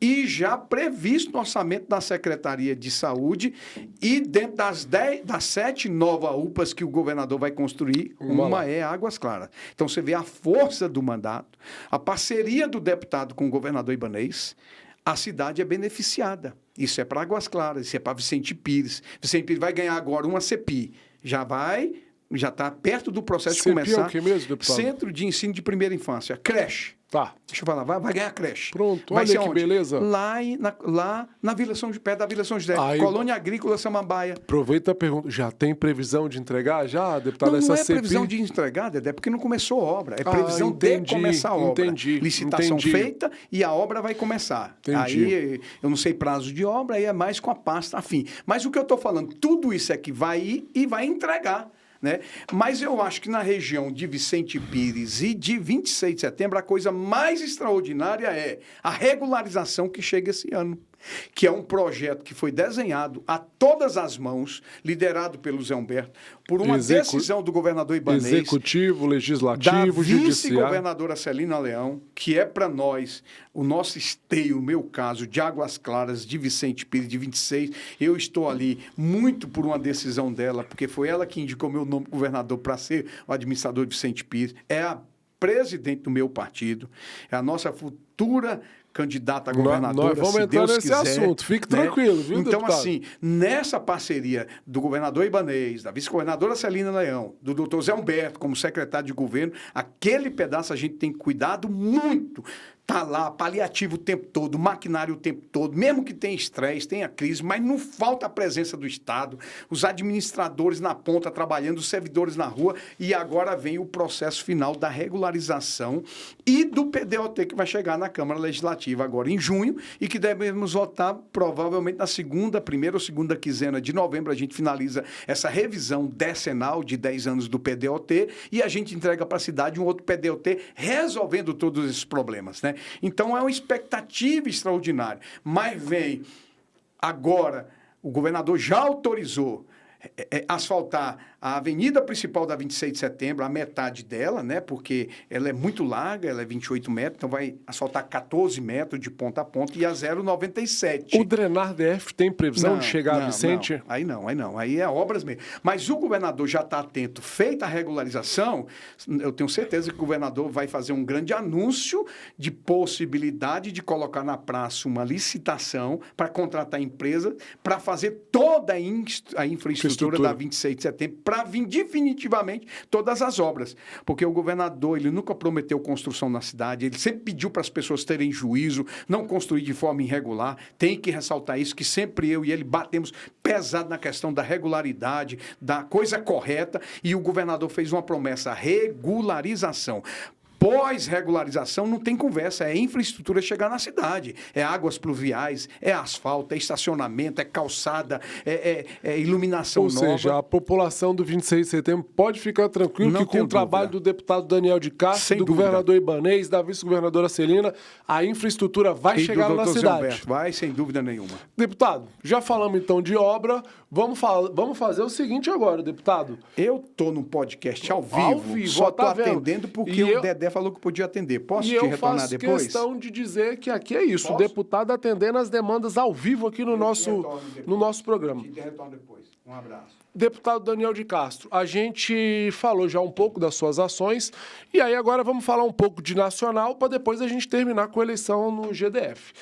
B: e já previsto no orçamento da Secretaria de Saúde e dentro das 7 novas UPAs que o governador vai construir, uma é Águas Claras. Então, você vê a força do mandato, a parceria do deputado com o governador Ibanez, a cidade é beneficiada. Isso é para Águas Claras, isso é para Vicente Pires. Vicente Pires vai ganhar agora uma CEPI. Já vai já está perto do processo de
A: CEPI
B: começar.
A: é o que mesmo, deputado?
B: Centro de Ensino de Primeira Infância, creche.
A: Tá.
B: Deixa eu falar, vai ganhar creche.
A: Pronto,
B: Vai
A: olha
B: ser
A: que
B: onde?
A: beleza.
B: Lá na Vila São José, perto da Vila São José.
A: Aí-
B: Colônia Agrícola Samambaia.
A: Aproveita a pergunta. Já tem previsão de entregar já, deputado?
B: Não,
A: essa
B: não é
A: CEPI?
B: previsão de entregar, Dedé, porque não começou a obra. É previsão
A: entendi,
B: de começar a obra.
A: entendi,
B: Licitação
A: entendi.
B: feita e a obra vai começar.
A: Entendi.
B: Aí, eu não sei prazo de obra, aí é mais com a pasta afim. Mas o que eu estou falando, tudo isso é que vai ir e vai entregar. Né? Mas eu acho que na região de Vicente Pires e de 26 de setembro, a coisa mais extraordinária é a regularização que chega esse ano, que é um projeto que foi desenhado a todas as mãos, liderado pelo Zé Humberto, por uma decisão do governador Ibanez,
A: Executivo,
B: da
A: Legislativo, Judiciário.
B: vice-governadora Celina Leão, que é para nós o nosso esteio, o meu caso, de Águas Claras, de Vicente Pires, de 26. Eu estou ali muito por uma decisão dela, porque foi ela que indicou meu nome governador para ser o administrador de Vicente Pires. É a presidente do meu partido, é a nossa futura candidata a governadora,
A: Nós vamos
B: se
A: entrar
B: Deus
A: nesse
B: quiser,
A: assunto. Fique
B: né?
A: tranquilo, viu,
B: Então,
A: deputado?
B: assim, nessa parceria do governador Ibanez, da vice-governadora Celina Leão, do doutor Zé Humberto como secretário de governo, aquele pedaço a gente tem cuidado muito. Está lá, paliativo o tempo todo, maquinário o tempo todo, mesmo que tenha estresse, tenha crise, mas não falta a presença do Estado, os administradores na ponta trabalhando, os servidores na rua, e agora vem o processo final da regularização e do PDOT que vai chegar na Câmara Legislativa agora em junho e que devemos votar provavelmente na primeira ou segunda quinzena de novembro. A gente finaliza essa revisão decenal de 10 anos do PDOT e a gente entrega para a cidade um outro PDOT resolvendo todos esses problemas, né? Então, é uma expectativa extraordinária. Mas vem agora, o governador já autorizou asfaltar a avenida principal da 26 de setembro, a metade dela, né? Porque ela é muito larga, ela é 28 metros, então vai asfaltar 14 metros de ponta a ponta e a 0,97.
A: O Drenar DF tem previsão de chegar a Vicente?
B: Não, aí é obras mesmo. Mas o governador já está atento. Feita a regularização, eu tenho certeza que o governador vai fazer um grande anúncio de possibilidade de colocar na praça uma licitação para contratar a empresa para fazer toda a infraestrutura da 26 de setembro para vir definitivamente todas as obras. Porque o governador, ele nunca prometeu construção na cidade, ele sempre pediu para as pessoas terem juízo, não construir de forma irregular. Tem que ressaltar isso, que sempre eu e ele batemos pesado na questão da regularidade, da coisa correta, e o governador fez uma promessa, regularização. Pós-regularização não tem conversa, é infraestrutura chegar na cidade, é águas pluviais, é asfalto, é estacionamento, é calçada, é iluminação nova.
A: Ou seja, a população do 26 de setembro pode ficar tranquilo que com o trabalho do deputado Daniel de Castro, do governador Ibanez, da vice-governadora Celina, a infraestrutura vai chegar na cidade.
B: Alberto, vai, sem dúvida nenhuma.
A: Deputado, já falamos então de obra, vamos fazer o seguinte agora, deputado.
B: Eu estou no podcast ao vivo só estou atendendo porque o Dedé falou que podia atender. Posso te retornar depois?
A: E eu faço questão de dizer que aqui é isso, o deputado atendendo as demandas ao vivo aqui no nosso programa.
B: Te retorno depois. Um abraço.
A: Deputado Daniel de Castro, a gente falou já um pouco das suas ações e aí agora vamos falar um pouco de nacional para depois a gente terminar com a eleição no GDF.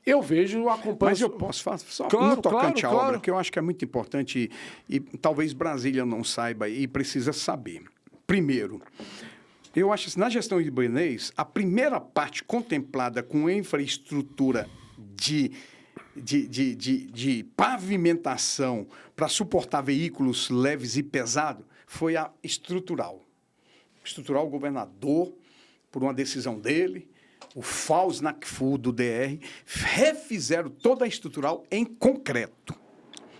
A: Eu vejo, acompanho...
B: Mas eu posso falar só
A: claro,
B: no tocante à
A: claro.
B: obra, que eu acho que é muito importante e talvez Brasília não saiba e precisa saber. Primeiro, eu acho que na gestão Ibanez, a primeira parte contemplada com infraestrutura de pavimentação para suportar veículos leves e pesados foi a estrutural. Estrutural, o governador, por uma decisão dele, o FAUS NACFU do DR, refizeram toda a estrutural em concreto.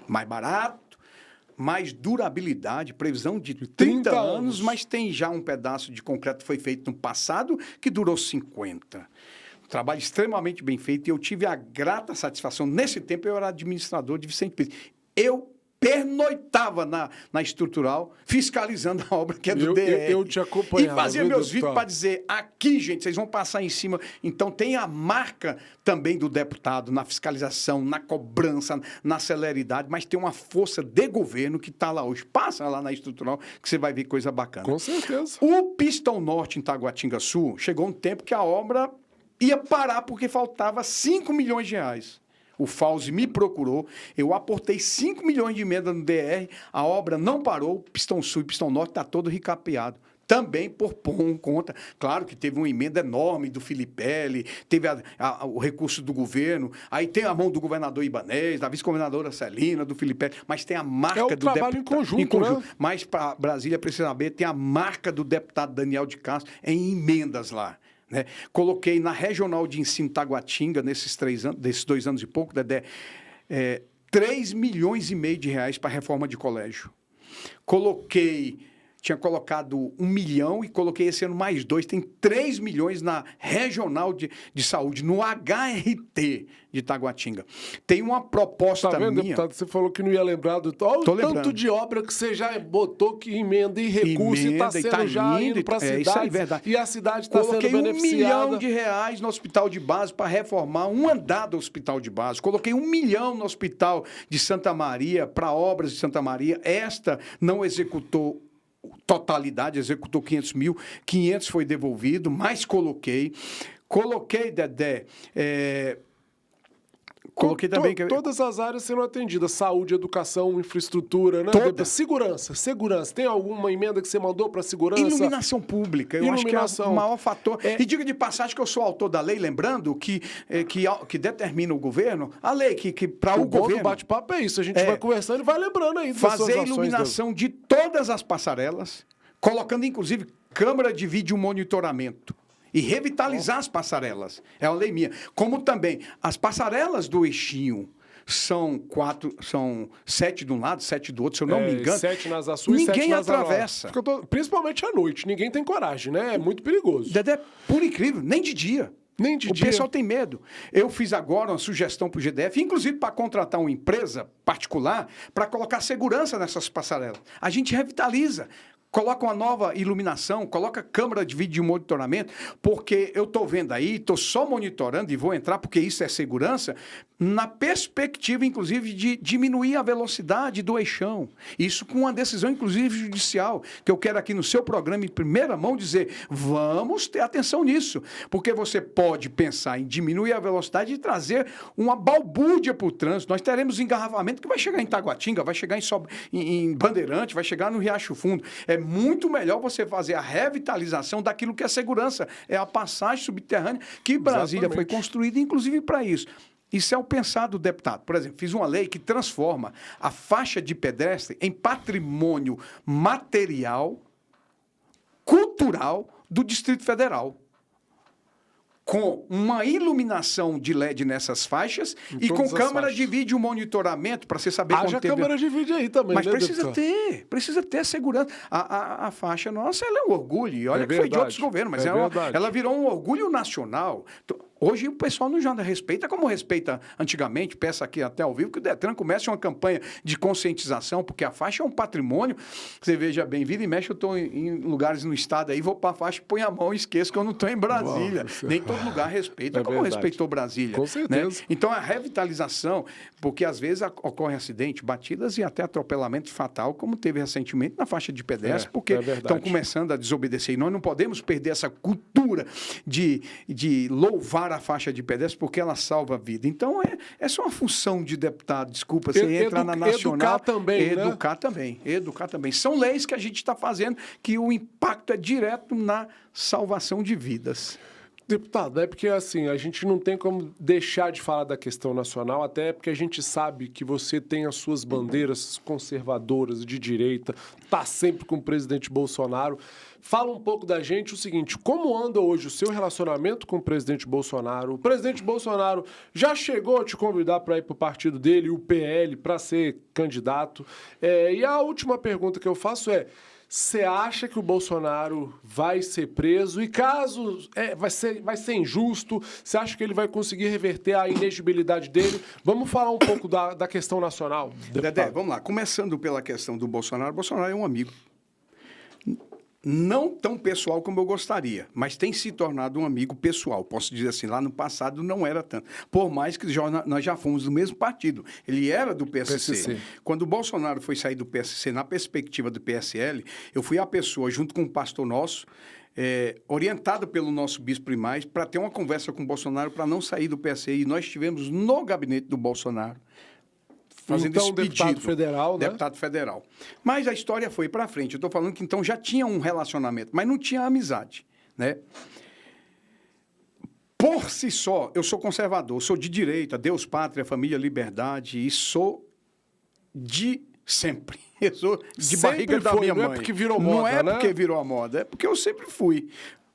B: Mais barato, mais durabilidade, previsão de 30 anos, mas tem já um pedaço de concreto que foi feito no passado que durou 50. Trabalho extremamente bem feito e eu tive a grata satisfação. Nesse tempo, eu era administrador de Vicente Pires. Eu pernoitava na estrutural, fiscalizando a obra que é do DR.
A: Eu te acompanhava.
B: E fazia meus vídeos para dizer, aqui, gente, vocês vão passar em cima. Então, tem a marca também do deputado na fiscalização, na cobrança, na celeridade, mas tem uma força de governo que está lá hoje. Passa lá na estrutural que você vai ver coisa bacana.
A: Com certeza.
B: O Pistão Norte, em Taguatinga Sul, chegou um tempo que a obra ia parar porque faltava 5 milhões de reais. O Fauzi me procurou, eu aportei 5 milhões de emenda no DR, a obra não parou, Pistão Sul e Pistão Norte está todo recapeado. Também por conta, claro que teve uma emenda enorme do Filipelli, teve o recurso do governo, aí tem a mão do governador Ibanez, da vice-governadora Celina, do Filipelli, mas tem a marca do deputado. É um
A: trabalho em conjunto, né?
B: Mas para Brasília precisa saber, tem a marca do deputado Daniel de Castro em emendas lá. Né? Coloquei na Regional de Ensino Taguatinga, desses 2 anos e pouco, Dedé, 3 milhões e meio de reais para reforma de colégio. Tinha colocado 1 milhão e coloquei esse ano mais 2, tem 3 milhões na Regional de Saúde, no HRT de Taguatinga. Tem uma proposta
A: tá vendo,
B: minha...
A: deputado? Você falou que não ia lembrar do... Olha o tanto de obra que você já botou que emenda e recurso e está sendo já indo para a cidade.
B: Isso aí, verdade.
A: E a cidade está sendo beneficiada.
B: Coloquei 1 milhão de reais no hospital de base para reformar um andar do hospital de base. Coloquei 1 milhão no hospital de Santa Maria para obras de Santa Maria. Esta não executou totalidade, executou 500 mil, 500 foi devolvido, mas coloquei, Dedé, coloquei também...
A: Todas as áreas sendo atendidas, saúde, educação, infraestrutura, né? Segurança. Tem alguma emenda que você mandou para segurança?
B: Iluminação pública, eu acho que é o maior fator. E diga de passagem que eu sou autor da lei, lembrando que determina o governo, a lei que para o governo...
A: O bate-papo é isso, a gente vai conversando e vai lembrando aí.
B: Fazer a iluminação de todas as passarelas, colocando inclusive câmera de vídeo monitoramento. E revitalizar as passarelas. É uma lei minha. Como também as passarelas do Eixinho são 7 de um lado, 7 do outro, se eu não me engano.
A: 7 nas Sul e 7
B: ninguém
A: nas
B: atravessa.
A: Principalmente à noite. Ninguém tem coragem, né? É muito perigoso.
B: Dedé, por incrível, nem de dia. O pessoal tem medo. Eu fiz agora uma sugestão para o GDF, inclusive para contratar uma empresa particular para colocar segurança nessas passarelas. A gente revitaliza. Coloca uma nova iluminação, coloca câmera de vídeo de monitoramento, porque eu estou vendo aí, estou só monitorando e vou entrar, porque isso é segurança, na perspectiva, inclusive, de diminuir a velocidade do eixão. Isso com uma decisão, inclusive, judicial, que eu quero aqui no seu programa, em primeira mão, dizer, vamos ter atenção nisso, porque você pode pensar em diminuir a velocidade e trazer uma balbúrdia para o trânsito. Nós teremos engarrafamento que vai chegar em Taguatinga, vai chegar em Bandeirante, vai chegar no Riacho Fundo. É muito melhor você fazer a revitalização daquilo que é segurança. É a passagem subterrânea que Brasília foi construída, inclusive, para isso. Isso é o pensar do deputado. Por exemplo, fiz uma lei que transforma a faixa de pedestre em patrimônio material, cultural do Distrito Federal. Com uma iluminação de LED nessas faixas e com câmera de vídeo monitoramento para você saber quando teve...
A: câmera de vídeo aí também,
B: mas
A: né,
B: precisa ter segurança. A faixa nossa, ela é um orgulho. E olha que foi de outros governos, mas ela virou um orgulho nacional. Hoje o pessoal não já respeita como respeita antigamente, peço aqui até ao vivo, que o Detran comece uma campanha de conscientização, porque a faixa é um patrimônio. Você veja bem, vira e mexe, eu estou em lugares no estado aí, vou para a faixa, põe a mão e esqueço que eu não estou em Brasília. Nem todo lugar respeita como respeitou Brasília.
A: Com certeza.
B: Né? Então a revitalização, porque às vezes ocorre acidente, batidas e até atropelamento fatal, como teve recentemente na faixa de pedestre, porque estão começando a desobedecer. E nós não podemos perder essa cultura de louvar a faixa de pedestre porque ela salva a vida. Então, essa é uma função de deputado. Desculpa, você entra na nacional... Educar também. São leis que a gente está fazendo que o impacto é direto na salvação de vidas.
A: Deputado, é porque assim, a gente não tem como deixar de falar da questão nacional, até porque a gente sabe que você tem as suas bandeiras conservadoras de direita, está sempre com o presidente Bolsonaro. Fala um pouco da gente o seguinte, como anda hoje o seu relacionamento com o presidente Bolsonaro? O presidente Bolsonaro já chegou a te convidar para ir para o partido dele, o PL, para ser candidato. E a última pergunta que eu faço é, você acha que o Bolsonaro vai ser preso? E caso vai ser injusto, você acha que ele vai conseguir reverter a inegibilidade dele? Vamos falar um pouco da questão nacional.
B: Dedé, vamos lá. Começando pela questão do Bolsonaro. Bolsonaro é um amigo. Não tão pessoal como eu gostaria, mas tem se tornado um amigo pessoal. Posso dizer assim, lá no passado não era tanto. Por mais que nós já fomos do mesmo partido. Ele era do PSC. Quando o Bolsonaro foi sair do PSC, na perspectiva do PSL, eu fui a pessoa, junto com um pastor nosso, orientado pelo nosso bispo primaz, para ter uma conversa com o Bolsonaro para não sair do PSI. E nós estivemos no gabinete do Bolsonaro, fazendo esse pedido.
A: Deputado federal, né?
B: Deputado federal. Mas a história foi para frente. Eu estou falando que então já tinha um relacionamento, mas não tinha amizade, né? Por si só, eu sou conservador, sou de direita, Deus, pátria, família, liberdade, e sou de sempre. Eu sou de
A: Sempre
B: barriga da
A: foi,
B: minha
A: não é
B: mãe.
A: porque virou
B: Não
A: moda,
B: é
A: né?
B: porque virou a moda, é porque eu sempre fui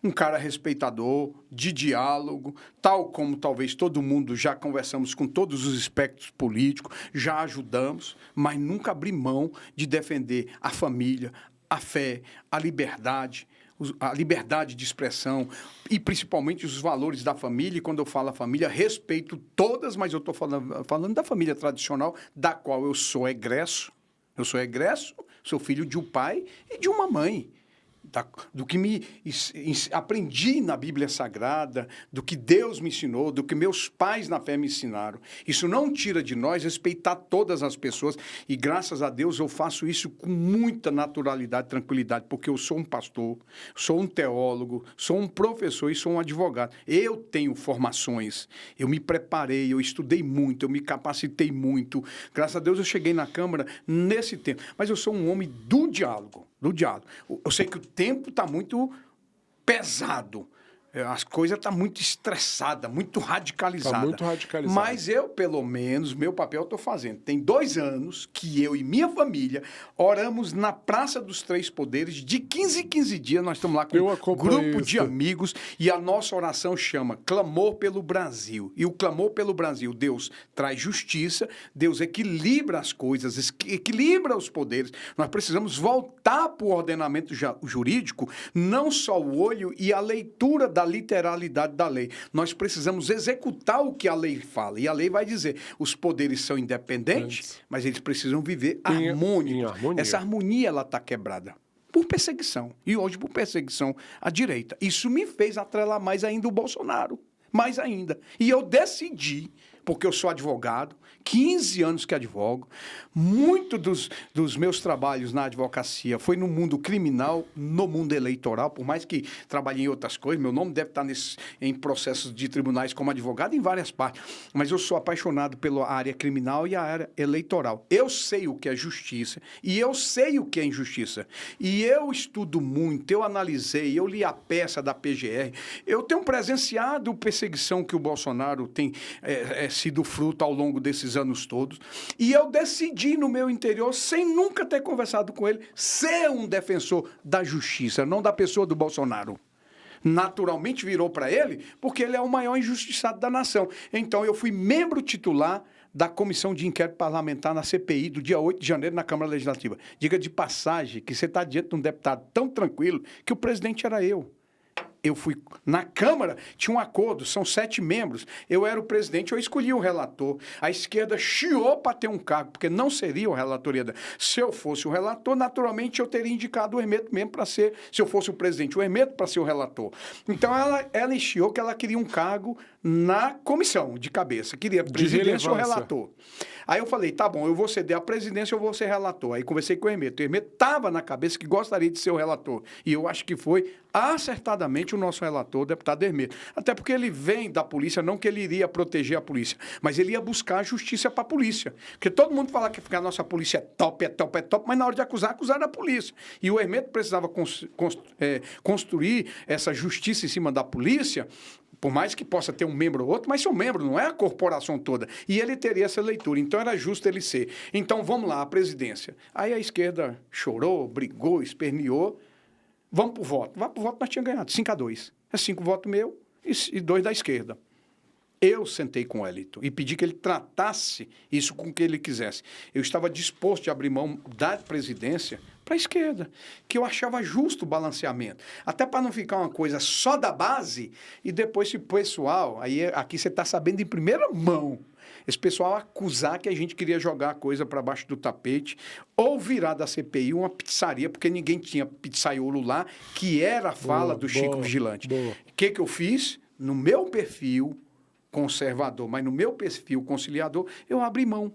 B: um cara respeitador, de diálogo, tal como talvez todo mundo já conversamos com todos os espectros políticos, já ajudamos, mas nunca abri mão de defender a família, a fé, a liberdade de expressão e principalmente os valores da família. E quando eu falo a família, respeito todas, mas eu estou falando da família tradicional, da qual eu sou egresso. Eu sou egresso, sou filho de um pai e de uma mãe. Do que aprendi na Bíblia Sagrada, do que Deus me ensinou, do que meus pais na fé me ensinaram. Isso não tira de nós respeitar todas as pessoas e, graças a Deus, eu faço isso com muita naturalidade, tranquilidade, porque eu sou um pastor, sou um teólogo, sou um professor e sou um advogado. Eu tenho formações, eu me preparei, eu estudei muito, eu me capacitei muito. Graças a Deus eu cheguei na Câmara nesse tempo. Mas eu sou um homem do diálogo. Eu sei que o tempo está muito pesado, as coisas estão muito estressadas, muito radicalizadas.
A: Tá muito radicalizado.
B: Mas eu, pelo menos, meu papel eu estou fazendo. Tem 2 anos que eu e minha família oramos na Praça dos Três Poderes. De 15 em 15 dias nós estamos lá com um grupo de amigos e a nossa oração chama Clamor pelo Brasil. E o clamor pelo Brasil, Deus traz justiça, Deus equilibra as coisas, equilibra os poderes. Nós precisamos voltar para o ordenamento jurídico, não só o olho e a leitura da literalidade da lei. Nós precisamos executar o que a lei fala. E a lei vai dizer, os poderes são independentes, mas eles precisam viver harmônicos. Essa harmonia, ela está quebrada por perseguição. E hoje por perseguição à direita. Isso me fez atrelar mais ainda o Bolsonaro. Mais ainda. E eu decidi, porque eu sou advogado, 15 anos que advogo, muito dos meus trabalhos na advocacia foi no mundo criminal, no mundo eleitoral, por mais que trabalhei em outras coisas, meu nome deve estar em processos de tribunais como advogado em várias partes, mas eu sou apaixonado pela área criminal e a área eleitoral. Eu sei o que é justiça e eu sei o que é injustiça. E eu estudo muito, eu analisei, eu li a peça da PGR, eu tenho presenciado a perseguição que o Bolsonaro tem sido fruto ao longo desses anos todos, e eu decidi no meu interior, sem nunca ter conversado com ele, ser um defensor da justiça, não da pessoa do Bolsonaro. Naturalmente virou para ele, porque ele é o maior injustiçado da nação. Então eu fui membro titular da Comissão de Inquérito Parlamentar na CPI do dia 8 de janeiro na Câmara Legislativa. Diga de passagem que você está diante de um deputado tão tranquilo que o presidente era eu. Eu fui na Câmara, tinha um acordo, são 7 membros. Eu era o presidente, eu escolhi o relator. A esquerda chiou para ter um cargo, porque não seria o relator. Se eu fosse o relator, naturalmente eu teria indicado o Hermeto mesmo para ser, se eu fosse o presidente, o Hermeto para ser o relator. Então ela chiou que ela queria um cargo na comissão de cabeça, queria presidência ou relator. Aí eu falei, tá bom, eu vou ceder a presidência, eu vou ser relator. Aí conversei com o Hermeto. O Hermeto estava na cabeça que gostaria de ser o relator. E eu acho que foi acertadamente o nosso relator, o deputado Hermeto. Até porque ele vem da polícia, não que ele iria proteger a polícia, mas ele ia buscar a justiça para a polícia. Porque todo mundo fala que a nossa polícia é top, mas na hora de acusar, acusaram a polícia. E o Hermeto precisava construir essa justiça em cima da polícia, por mais que possa ter um membro ou outro, mas seu membro não é a corporação toda. E ele teria essa leitura, então era justo ele ser. Então vamos lá, a presidência. Aí a esquerda chorou, brigou, esperneou. Vamos para o voto. Vai para o voto, nós tínhamos ganhado 5-2. É 5 votos meu e 2 da esquerda. Eu sentei com o Wellington e pedi que ele tratasse isso com o que ele quisesse. Eu estava disposto a abrir mão da presidência para a esquerda, que eu achava justo o balanceamento. Até para não ficar uma coisa só da base e depois se o pessoal, aí aqui você está sabendo em primeira mão, esse pessoal acusar que a gente queria jogar a coisa para baixo do tapete ou virar da CPI uma pizzaria, porque ninguém tinha pizzaiolo lá, que era a fala do Chico Vigilante. O que eu fiz? No meu perfil conservador, mas no meu perfil conciliador, eu abri mão.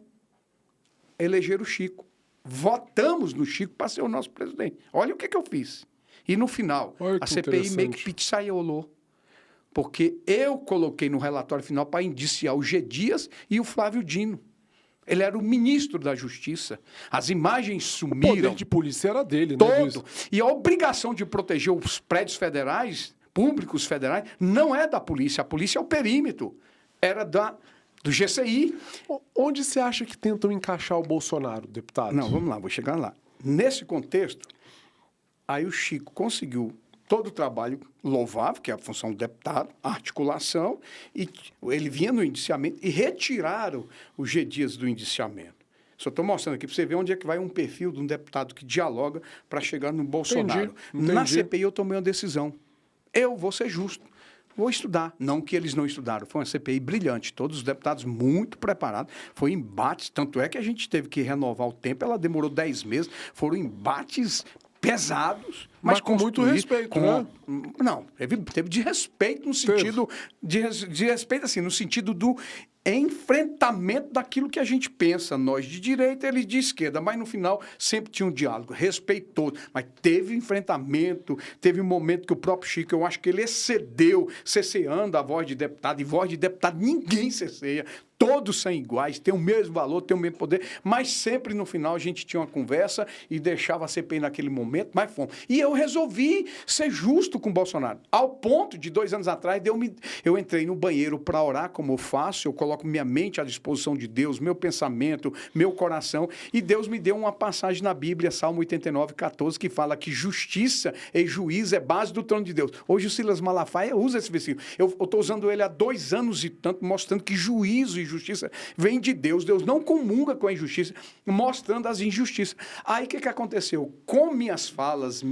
B: Eleger o Chico. Votamos no Chico para ser o nosso presidente. Olha o que eu fiz. E no final,
A: Olha
B: a
A: que
B: CPI meio que
A: interessante.
B: pizzaiolou. Porque eu coloquei no relatório final para indiciar o G. Dias e o Flávio Dino. Ele era o ministro da Justiça. As imagens
A: O
B: sumiram.
A: poder de polícia era dele, né?
B: Todo. E a obrigação de proteger os prédios federais, públicos federais, não é da polícia. A polícia é o perímetro. Era do GCI.
A: Onde você acha que tentam encaixar o Bolsonaro, deputado?
B: Não, vamos lá, vou chegar lá. Nesse contexto, aí o Chico conseguiu todo o trabalho louvável, que é a função do deputado, a articulação, e ele vinha no indiciamento e retiraram o G. Dias do indiciamento. Só estou mostrando aqui para você ver onde é que vai um perfil de um deputado que dialoga para chegar no Bolsonaro.
A: Entendi.
B: Na CPI eu tomei uma decisão. Eu vou ser justo. Vou estudar. Não que eles não estudaram. Foi uma CPI brilhante. Todos os deputados muito preparados. Foi embates. Tanto é que a gente teve que renovar o tempo. Ela demorou 10 meses. Foram embates pesados,
A: Mas com muito respeito, né?
B: Não, teve de respeito no sentido de respeito assim, no sentido do enfrentamento daquilo que a gente pensa, nós de direita, eles de esquerda, mas no final sempre tinha um diálogo, respeitou, mas teve enfrentamento, teve um momento que o próprio Chico, eu acho que ele excedeu, cesseando a voz de deputado, e voz de deputado ninguém cesseia, todos são iguais, têm o mesmo valor, têm o mesmo poder, mas sempre no final a gente tinha uma conversa e deixava a CPI naquele momento, mas fomos. E eu resolvi ser justo com o Bolsonaro, ao ponto de 2 anos atrás eu entrei no banheiro para orar, como eu faço, eu coloco minha mente à disposição de Deus, meu pensamento, meu coração, e Deus me deu uma passagem na Bíblia, Salmo 89, 14, que fala que justiça e juízo é base do trono de Deus. Hoje o Silas Malafaia usa esse versículo. Eu estou usando ele há 2 anos e tanto, mostrando que juízo e justiça vem de Deus. Deus não comunga com a injustiça, mostrando as injustiças. Aí o que aconteceu? Com minhas falas,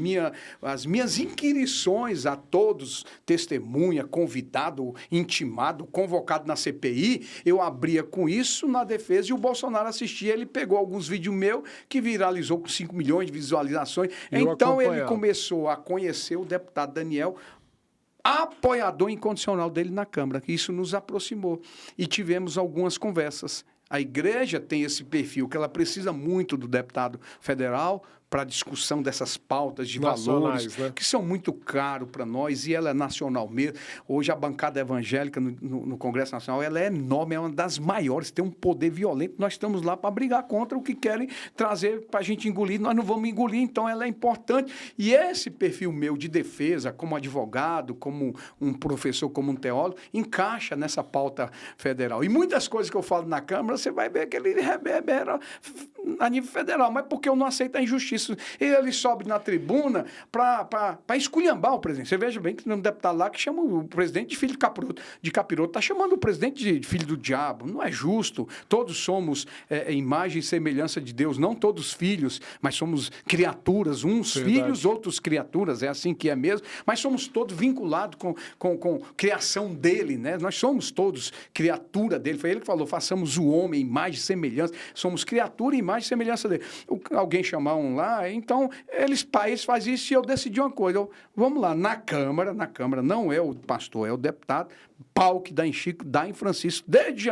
B: as minhas inquirições a todos, testemunha, convidado, intimado, convocado na CPI, eu abria com isso na defesa e o Bolsonaro assistia. Ele pegou alguns vídeos meus que viralizou com 5 milhões de visualizações. Então ele começou a conhecer o deputado Daniel, apoiador incondicional dele na Câmara, que isso nos aproximou. E tivemos algumas conversas. A igreja tem esse perfil, que ela precisa muito do deputado federal para a discussão dessas pautas de valores, né? Que são muito caros para nós, e ela é nacional mesmo. Hoje a bancada evangélica no Congresso Nacional, ela é enorme, é uma das maiores, tem um poder violento. Nós estamos lá para brigar contra o que querem trazer para a gente engolir, nós não vamos engolir, então ela é importante. E esse perfil meu de defesa, como advogado, como um professor, como um teólogo, encaixa nessa pauta federal. E muitas coisas que eu falo na Câmara, você vai ver que ele reverbera a nível federal, mas porque eu não aceito a injustiça. Ele sobe na tribuna para esculhambar o presidente. Você veja bem que tem um deputado lá que chama o presidente de filho de capiroto, está chamando o presidente de filho do diabo. Não é justo. Todos somos imagem e semelhança de Deus, não todos filhos, mas somos criaturas, uns filhos, outros criaturas, é assim que é mesmo, mas somos todos vinculados com criação dele, né? Nós somos todos criatura dele. Foi ele que falou, façamos o homem, imagem e semelhança, somos criatura, imagem e semelhança dele. Alguém chamar um lá, então eles fazem isso e eu decidi uma coisa, vamos lá, na Câmara não é o pastor, é o deputado, pau que dá em Chico, dá em Francisco, desde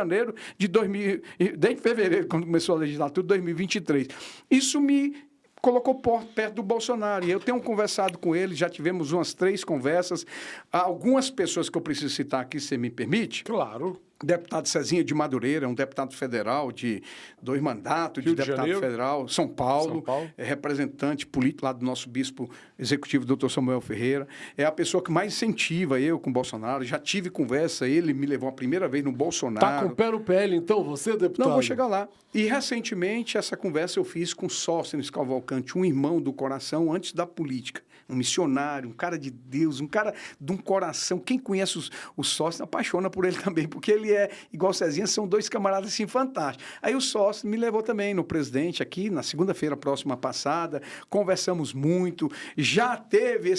B: fevereiro, quando começou a legislatura, 2023. Isso me colocou perto do Bolsonaro, e eu tenho conversado com ele, já tivemos umas 3 conversas, algumas pessoas que eu preciso citar aqui, se me permite.
A: Claro.
B: Deputado Cezinha de Madureira, um deputado federal de 2 mandatos, de deputado federal, São Paulo, é representante político lá do nosso bispo executivo, doutor Samuel Ferreira, é a pessoa que mais incentiva eu com o Bolsonaro, já tive conversa, ele me levou a primeira vez no Bolsonaro.
A: Tá com o pé no PL, então, você, deputado?
B: Não, vou chegar lá. E, recentemente, essa conversa eu fiz com Sóstenes Cavalcante, um irmão do coração antes da política, um missionário, um cara de Deus, um cara de um coração. Quem conhece o Sóstenes apaixona por ele também, porque ele é igual o Cezinha, são 2 camaradas assim fantásticos. Aí o Sóstenes me levou também no presidente aqui, na segunda-feira próxima passada, conversamos muito, já teve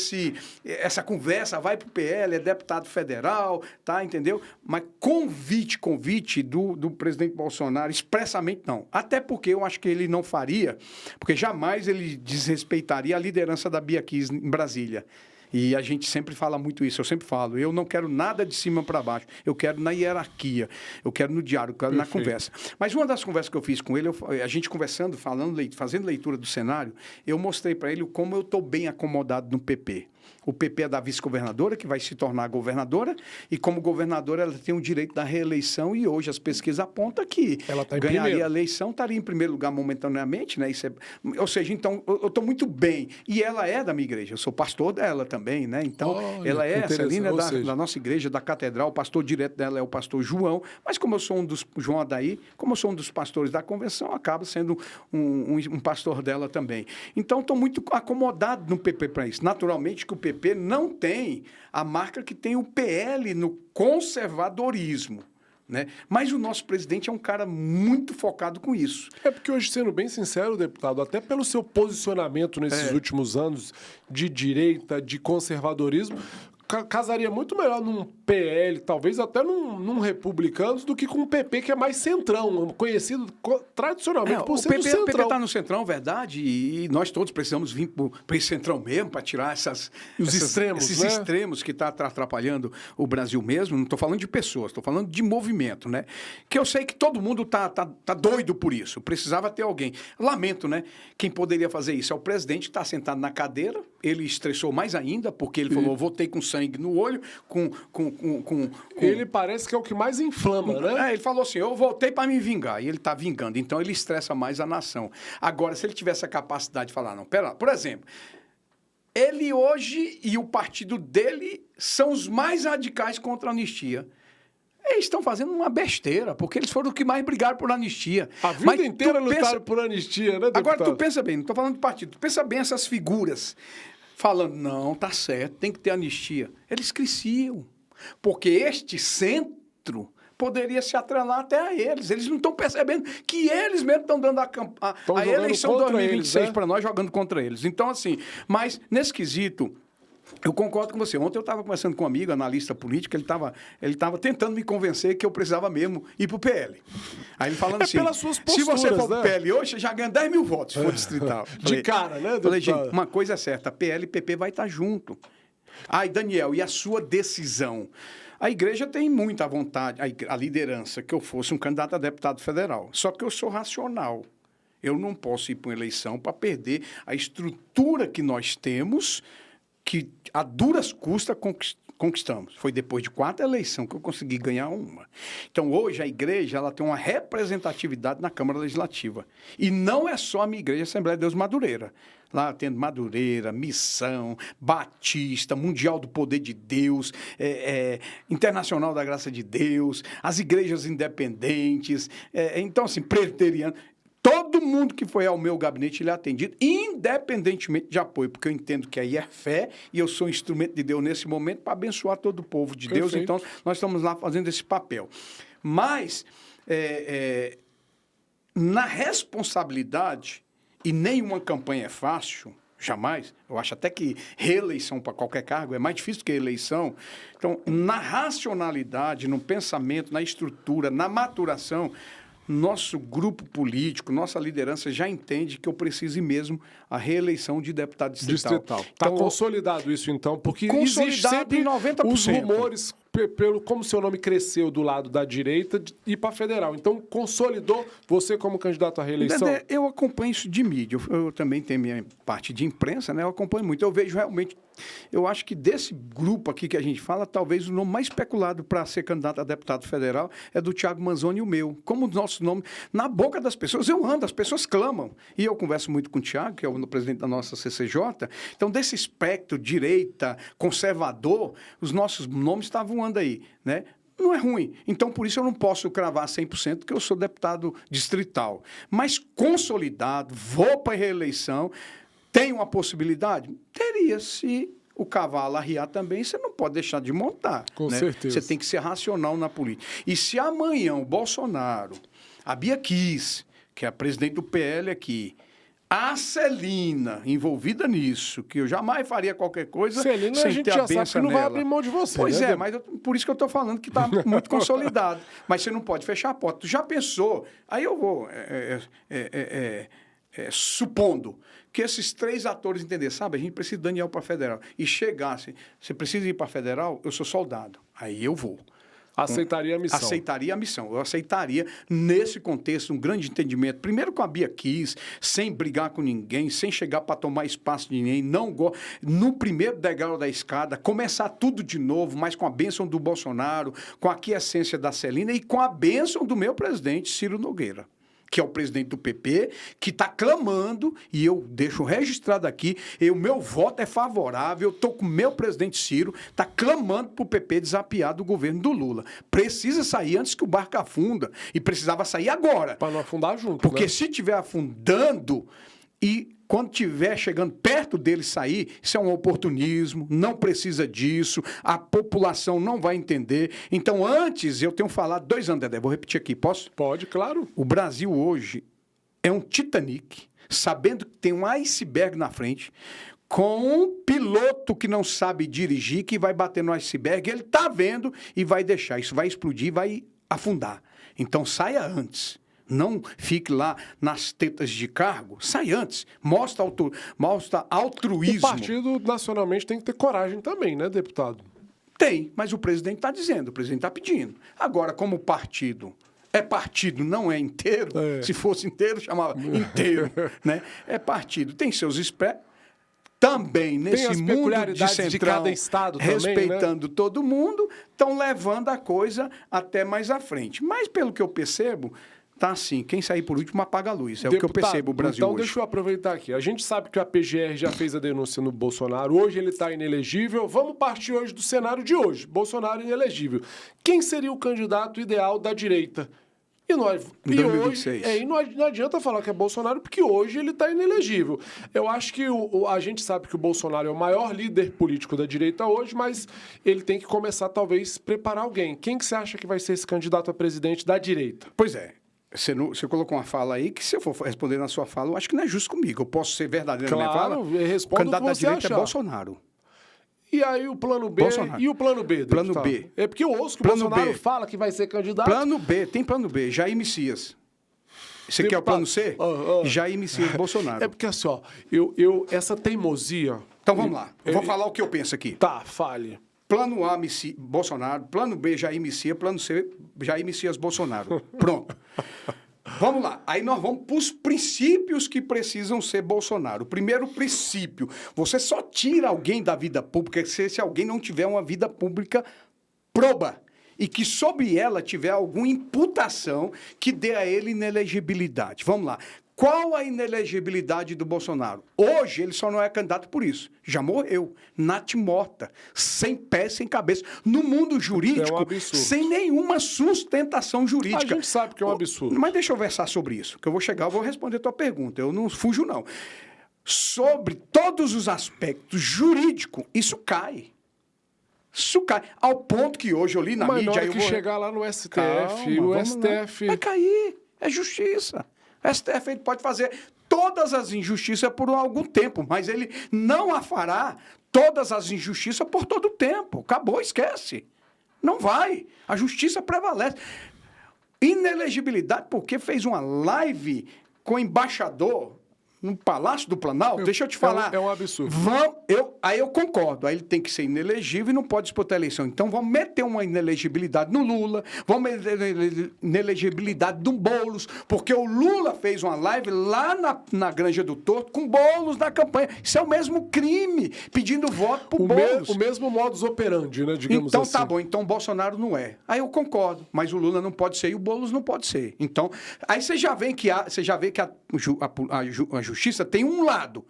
B: essa conversa, vai pro PL, é deputado federal, tá, entendeu? Mas convite do presidente Bolsonaro, expressamente não. Até porque eu acho que ele não faria, porque jamais ele desrespeitaria a liderança da Bia Kiss em Brasília. E a gente sempre fala muito isso, eu sempre falo, eu não quero nada de cima para baixo, eu quero na hierarquia, eu quero no diário, eu quero na conversa. Mas uma das conversas que eu fiz com ele, a gente conversando, falando, fazendo leitura do cenário, eu mostrei para ele como eu estou bem acomodado no PP. O PP é da vice-governadora, que vai se tornar governadora, e como governadora ela tem o direito da reeleição, e hoje as pesquisas apontam que
A: ela tá
B: ganharia a eleição, estaria em primeiro lugar momentaneamente, né? Isso ou seja, então, eu estou muito bem. E ela é da minha igreja, eu sou pastor dela também, né? Então,
A: olha,
B: ela é essa linha
A: da
B: nossa igreja, da catedral, o pastor direto dela é o pastor João, mas como eu sou João Adair, como eu sou um dos pastores da convenção, acaba sendo um pastor dela também. Então, estou muito acomodado no PP para isso. Naturalmente que o PP não tem a marca que tem o PL no conservadorismo, né? Mas o nosso presidente é um cara muito focado com isso.
A: É porque hoje, sendo bem sincero, deputado, até pelo seu posicionamento nesses últimos anos de direita, de conservadorismo, casaria muito melhor num PL, talvez até num Republicanos, do que com um PP, que é mais centrão, conhecido tradicionalmente por ser do centrão.
B: O PP está no centrão, verdade, e nós todos precisamos vir para esse centrão mesmo, para tirar esses extremos que estão atrapalhando o Brasil mesmo. Não estou falando de pessoas, estou falando de movimento, né? Que eu sei que todo mundo está doido por isso, precisava ter alguém. Lamento, né? Quem poderia fazer isso é o presidente, que está sentado na cadeira, ele estressou mais ainda, porque ele falou, votei com sangue no olho,
A: Ele parece que é o que mais inflama, né?
B: Ele falou assim, eu voltei para me vingar, e ele está vingando, então ele estressa mais a nação. Agora, se ele tivesse a capacidade de falar, não, pera lá, por exemplo, ele hoje e o partido dele são os mais radicais contra a anistia. Eles estão fazendo uma besteira, porque eles foram os que mais brigaram por anistia.
A: A vida inteira lutaram por anistia, né, deputado?
B: Agora, tu pensa bem, não estou falando de partido, tu pensa bem essas figuras falando, não, tá certo, tem que ter anistia. Eles cresciam, porque este centro poderia se atrelar até a eles. Eles não estão percebendo que eles mesmos estão dando a eleição 2026 para nós, jogando contra eles. Então, assim, mas nesse quesito, eu concordo com você. Ontem eu estava conversando com um amigo, analista político, ele estava tentando me convencer que eu precisava mesmo ir para o PL. Aí ele falando assim,
A: pelas suas posturas,
B: se você for
A: né?
B: para o PL hoje, você já ganha 10 mil votos, se for distrital.
A: De cara, né?
B: Falei, gente, uma coisa é certa, PL e PP vai estar junto. E Daniel, e a sua decisão? A igreja tem muita vontade, a liderança, que eu fosse um candidato a deputado federal. Só que eu sou racional. Eu não posso ir para uma eleição para perder a estrutura que nós temos, que a duras custas conquistamos. Foi depois de 4 eleições que eu consegui ganhar uma. Então, hoje, a igreja ela tem uma representatividade na Câmara Legislativa. E não é só a minha igreja, a Assembleia de Deus Madureira. Lá tendo Madureira, Missão, Batista, Mundial do Poder de Deus, Internacional da Graça de Deus, as igrejas independentes, então, assim, presbiteriano. Todo mundo que foi ao meu gabinete, ele é atendido, independentemente de apoio, porque eu entendo que aí é fé e eu sou instrumento de Deus nesse momento para abençoar todo o povo de Deus. Então, nós estamos lá fazendo esse papel. Mas, na responsabilidade, e nenhuma campanha é fácil, jamais, eu acho até que reeleição para qualquer cargo é mais difícil do que eleição. Então, na racionalidade, no pensamento, na estrutura, na maturação, nosso grupo político, nossa liderança já entende que eu preciso ir mesmo à reeleição de deputado distrital.
A: Está
B: então,
A: consolidado isso, então, porque existe sempre
B: 90%.
A: Os rumores, como seu nome cresceu do lado da direita, ir para federal. Então, consolidou você como candidato à reeleição?
B: Eu acompanho isso de mídia. Eu também tenho minha parte de imprensa, né? Eu acompanho muito. Eu vejo realmente... Eu acho que desse grupo aqui que a gente fala, talvez o nome mais especulado para ser candidato a deputado federal é do Thiago Manzoni e o meu. Como o nosso nome, na boca das pessoas, eu ando, as pessoas clamam. E eu converso muito com o Thiago, que é o presidente da nossa CCJ. Então, desse espectro, direita, conservador, os nossos nomes estavam voando aí, né? Não é ruim. Então, por isso eu não posso cravar 100%, porque eu sou deputado distrital. Mas consolidado, vou para a reeleição... Tem uma possibilidade? Teria, se o cavalo arriar também, você não pode deixar de montar.
A: Com certeza.
B: Você tem que ser racional na política. E se amanhã o Bolsonaro, a Bia Kiss, que é a presidente do PL aqui, a Celina, envolvida nisso, que eu jamais faria qualquer coisa
A: Celina,
B: sem
A: a gente
B: ter a
A: já sabe
B: benção
A: que não vai
B: nela.
A: abrir mão de você.
B: Pois
A: né?
B: mas por isso que eu estou falando que está muito consolidado. Mas você não pode fechar a porta. Tu já pensou? Aí eu vou... supondo que esses 3 atores entendessem, sabe, a gente precisa de Daniel para federal, e chegassem, você precisa ir para federal, eu sou soldado, aí eu vou.
A: Aceitaria a missão.
B: Aceitaria a missão. Eu aceitaria, nesse contexto, um grande entendimento. Primeiro com a Bia Kiss, sem brigar com ninguém, sem chegar para tomar espaço de ninguém, no primeiro degrau da escada, começar tudo de novo, mas com a bênção do Bolsonaro, com a aquiescência da Celina e com a bênção do meu presidente, Ciro Nogueira, que é o presidente do PP, que está clamando, e eu deixo registrado aqui, o meu voto é favorável, eu estou com o meu presidente Ciro, está clamando para o PP desapiar do governo do Lula. Precisa sair antes que o barco afunda, e precisava sair agora.
A: Para não afundar junto,
B: porque
A: né?
B: se estiver afundando, e quando estiver chegando perto dele sair, isso é um oportunismo, não precisa disso, a população não vai entender. Então, antes, eu tenho falado 2 anos, Dedé, vou repetir aqui, posso?
A: Pode, claro.
B: O Brasil hoje é um Titanic, sabendo que tem um iceberg na frente, com um piloto que não sabe dirigir, que vai bater no iceberg, ele está vendo e vai deixar. Isso vai explodir, vai afundar. Então, saia antes. Não fique lá nas tetas de cargo. Sai antes. Mostra altruísmo.
A: O partido nacionalmente tem que ter coragem também, né, deputado?
B: Tem, mas o presidente está dizendo, o presidente está pedindo. Agora, como partido é partido, não é inteiro, se fosse inteiro, chamava inteiro, né? É partido. Tem seus também nesse
A: as
B: mundo de
A: peculiaridades
B: centrão,
A: de cada estado também,
B: respeitando
A: né?
B: todo mundo, estão levando a coisa até mais à frente. Mas, pelo que eu percebo, tá assim, quem sair por último apaga a luz. É o que eu percebo o Brasil
A: então
B: hoje.
A: Deixa eu aproveitar aqui. A gente sabe que a PGR já fez a denúncia no Bolsonaro. Hoje ele está inelegível. Vamos partir hoje do cenário de hoje. Bolsonaro inelegível. Quem seria o candidato ideal da direita? E nós,
B: em 2026.
A: Hoje, não adianta falar que é Bolsonaro, porque hoje ele está inelegível. Eu acho que a gente sabe que o Bolsonaro é o maior líder político da direita hoje, mas ele tem que começar, talvez, preparar alguém. Quem que você acha que vai ser esse candidato a presidente da direita?
B: Pois é. Você colocou uma fala aí que, se eu for responder na sua fala, eu acho que não é justo comigo. Eu posso ser verdadeiro na minha fala?
A: Respondo
B: o candidato
A: o que
B: da
A: você
B: direita
A: achar.
B: é Bolsonaro.
A: E aí o plano B
B: Bolsonaro.
A: e o plano B?
B: Plano
A: deputado?
B: B.
A: É porque eu ouço que o
B: Plano
A: Bolsonaro
B: B.
A: fala que vai ser candidato.
B: Plano B, tem plano B, Jair Messias. Você quer o plano C? Jair Messias Bolsonaro.
A: É porque assim, ó, essa teimosia...
B: Então vamos lá, eu vou falar o que eu penso aqui.
A: Tá, fale.
B: Plano A, Bolsonaro. Plano B, Jair Messias. Plano C, Jair Messias Bolsonaro. Pronto. Vamos lá. Aí nós vamos para os princípios que precisam ser Bolsonaro. O primeiro princípio, você só tira alguém da vida pública se alguém não tiver uma vida pública proba e que sobre ela tiver alguma imputação que dê a ele inelegibilidade. Vamos lá. Qual a inelegibilidade do Bolsonaro? Hoje ele só não é candidato por isso. Já morreu, morta, sem pé, sem cabeça. No mundo jurídico,
A: é um absurdo.
B: Sem nenhuma sustentação jurídica.
A: A gente sabe que é um absurdo.
B: Mas deixa eu versar sobre isso, que eu vou responder a tua pergunta. Eu não fujo, não. Sobre todos os aspectos jurídicos, isso cai. Isso cai. Ao ponto que hoje eu li na mídia...
A: Mas na hora que chegar lá no STF,
B: Calma,
A: o STF...
B: Vai cair. É justiça. O STF ele pode fazer todas as injustiças por algum tempo, mas ele não a fará todas as injustiças por todo o tempo. Acabou, esquece. Não vai. A justiça prevalece. Inelegibilidade porque fez uma live com o embaixador no Palácio do Planalto. Deixa eu te falar.
A: É um absurdo.
B: Aí eu concordo. Aí ele tem que ser inelegível e não pode disputar a eleição. Então vamos meter uma inelegibilidade no Lula, vamos meter inelegibilidade no Boulos, porque o Lula fez uma live lá na Granja do Torto com Boulos na campanha. Isso é o mesmo crime, pedindo voto pro Boulos.
A: O mesmo modus operandi, né, digamos
B: então,
A: assim.
B: Então tá bom, então o Bolsonaro não é. Aí eu concordo, mas o Lula não pode ser e o Boulos não pode ser. Então, aí você já vê que a justiça tem um lado,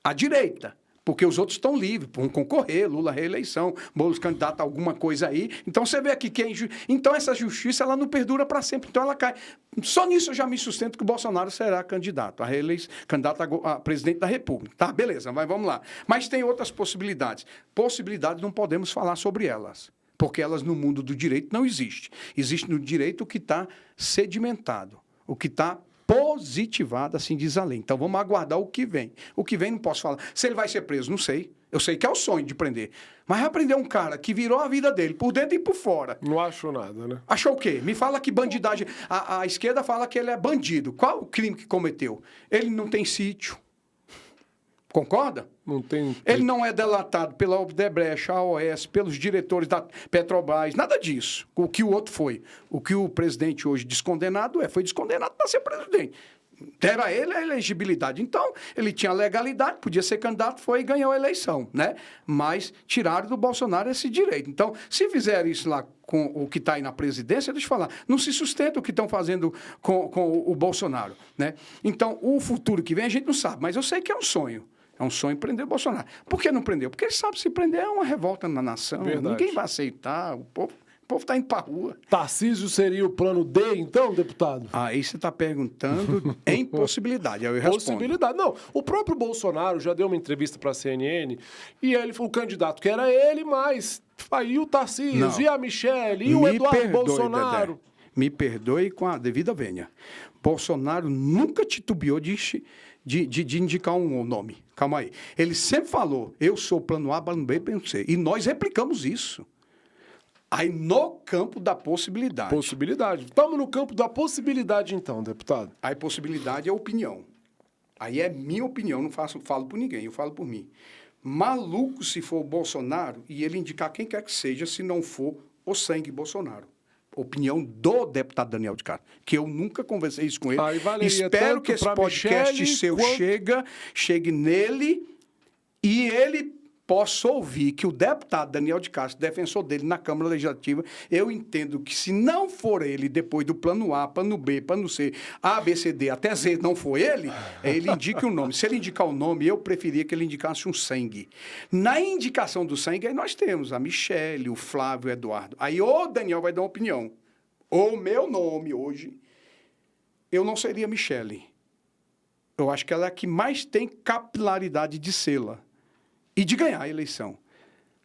B: a direita, porque os outros estão livres, vão concorrer, Lula reeleição, Boulos candidato a alguma coisa aí. Então você vê aqui que então essa justiça ela não perdura para sempre, então ela cai. Só nisso eu já me sustento que o Bolsonaro será candidato a reeleição, candidato a presidente da República. Tá, beleza, mas vamos lá. Mas tem outras possibilidades. Possibilidades não podemos falar sobre elas, porque elas no mundo do direito não existem. Existe no direito o que está sedimentado, o que está positivada, assim diz a lei. Então, vamos aguardar o que vem. O que vem não posso falar. Se ele vai ser preso, não sei. Eu sei que é o sonho de prender. Mas vai prender um cara que virou a vida dele, por dentro e por fora.
A: Não achou nada, né?
B: Achou o quê? Me fala que bandidagem. A esquerda fala que ele é bandido. Qual o crime que cometeu? Ele não tem sítio. Concorda?
A: Não tem...
B: Ele não é delatado pela Odebrecht, a AOS, pelos diretores da Petrobras, nada disso. O que o outro foi. O que o presidente hoje descondenado foi descondenado para ser presidente. Deram a ele a elegibilidade. Então, ele tinha legalidade, podia ser candidato, foi e ganhou a eleição, né? Mas tiraram do Bolsonaro esse direito. Então, se fizer isso lá com o que está aí na presidência, deixa eu falar, não se sustenta o que estão fazendo com o Bolsonaro, né? Então, o futuro que vem a gente não sabe, mas eu sei que é um sonho. É um sonho prender o Bolsonaro. Por que não prendeu? Porque ele sabe que se prender é uma revolta na nação.
A: Verdade.
B: Ninguém vai aceitar. O povo está indo para a rua.
A: Tarcísio seria o plano D, então, deputado?
B: Aí você está perguntando em possibilidade. Aí eu respondo.
A: Possibilidade. Não, o próprio Bolsonaro já deu uma entrevista para a CNN e ele foi o candidato que era ele, mas aí o Tarcísio,
B: Não.
A: e a Michele, e o Eduardo Bolsonaro.
B: Dedé. Me perdoe com a devida vênia. Bolsonaro nunca titubeou de indicar um nome. Calma aí. Ele sempre falou, eu sou plano A, plano B, plano C. E nós replicamos isso. Aí no campo da possibilidade.
A: Possibilidade. Estamos no campo da possibilidade, então, deputado.
B: Aí possibilidade é opinião. Aí é minha opinião, não falo por ninguém, eu falo por mim. Maluco se for o Bolsonaro e ele indicar quem quer que seja, se não for o sangue Bolsonaro. Opinião do deputado Daniel de Castro, que eu nunca conversei isso com ele. Espero que esse podcast
A: Michele,
B: seu chegue nele e ele possa ouvir que o deputado Daniel de Castro, defensor dele na Câmara Legislativa, eu entendo que se não for ele, depois do plano A, plano B, plano C, A, B, C, D, até Z, não for ele, ele indique o nome. Se ele indicar o nome, eu preferia que ele indicasse um sangue. Na indicação do sangue, aí nós temos a Michele, o Flávio, o Eduardo. Aí o Daniel vai dar uma opinião. O meu nome hoje, eu não seria Michele. Eu acho que ela é a que mais tem capilaridade de sê-la. E de ganhar a eleição.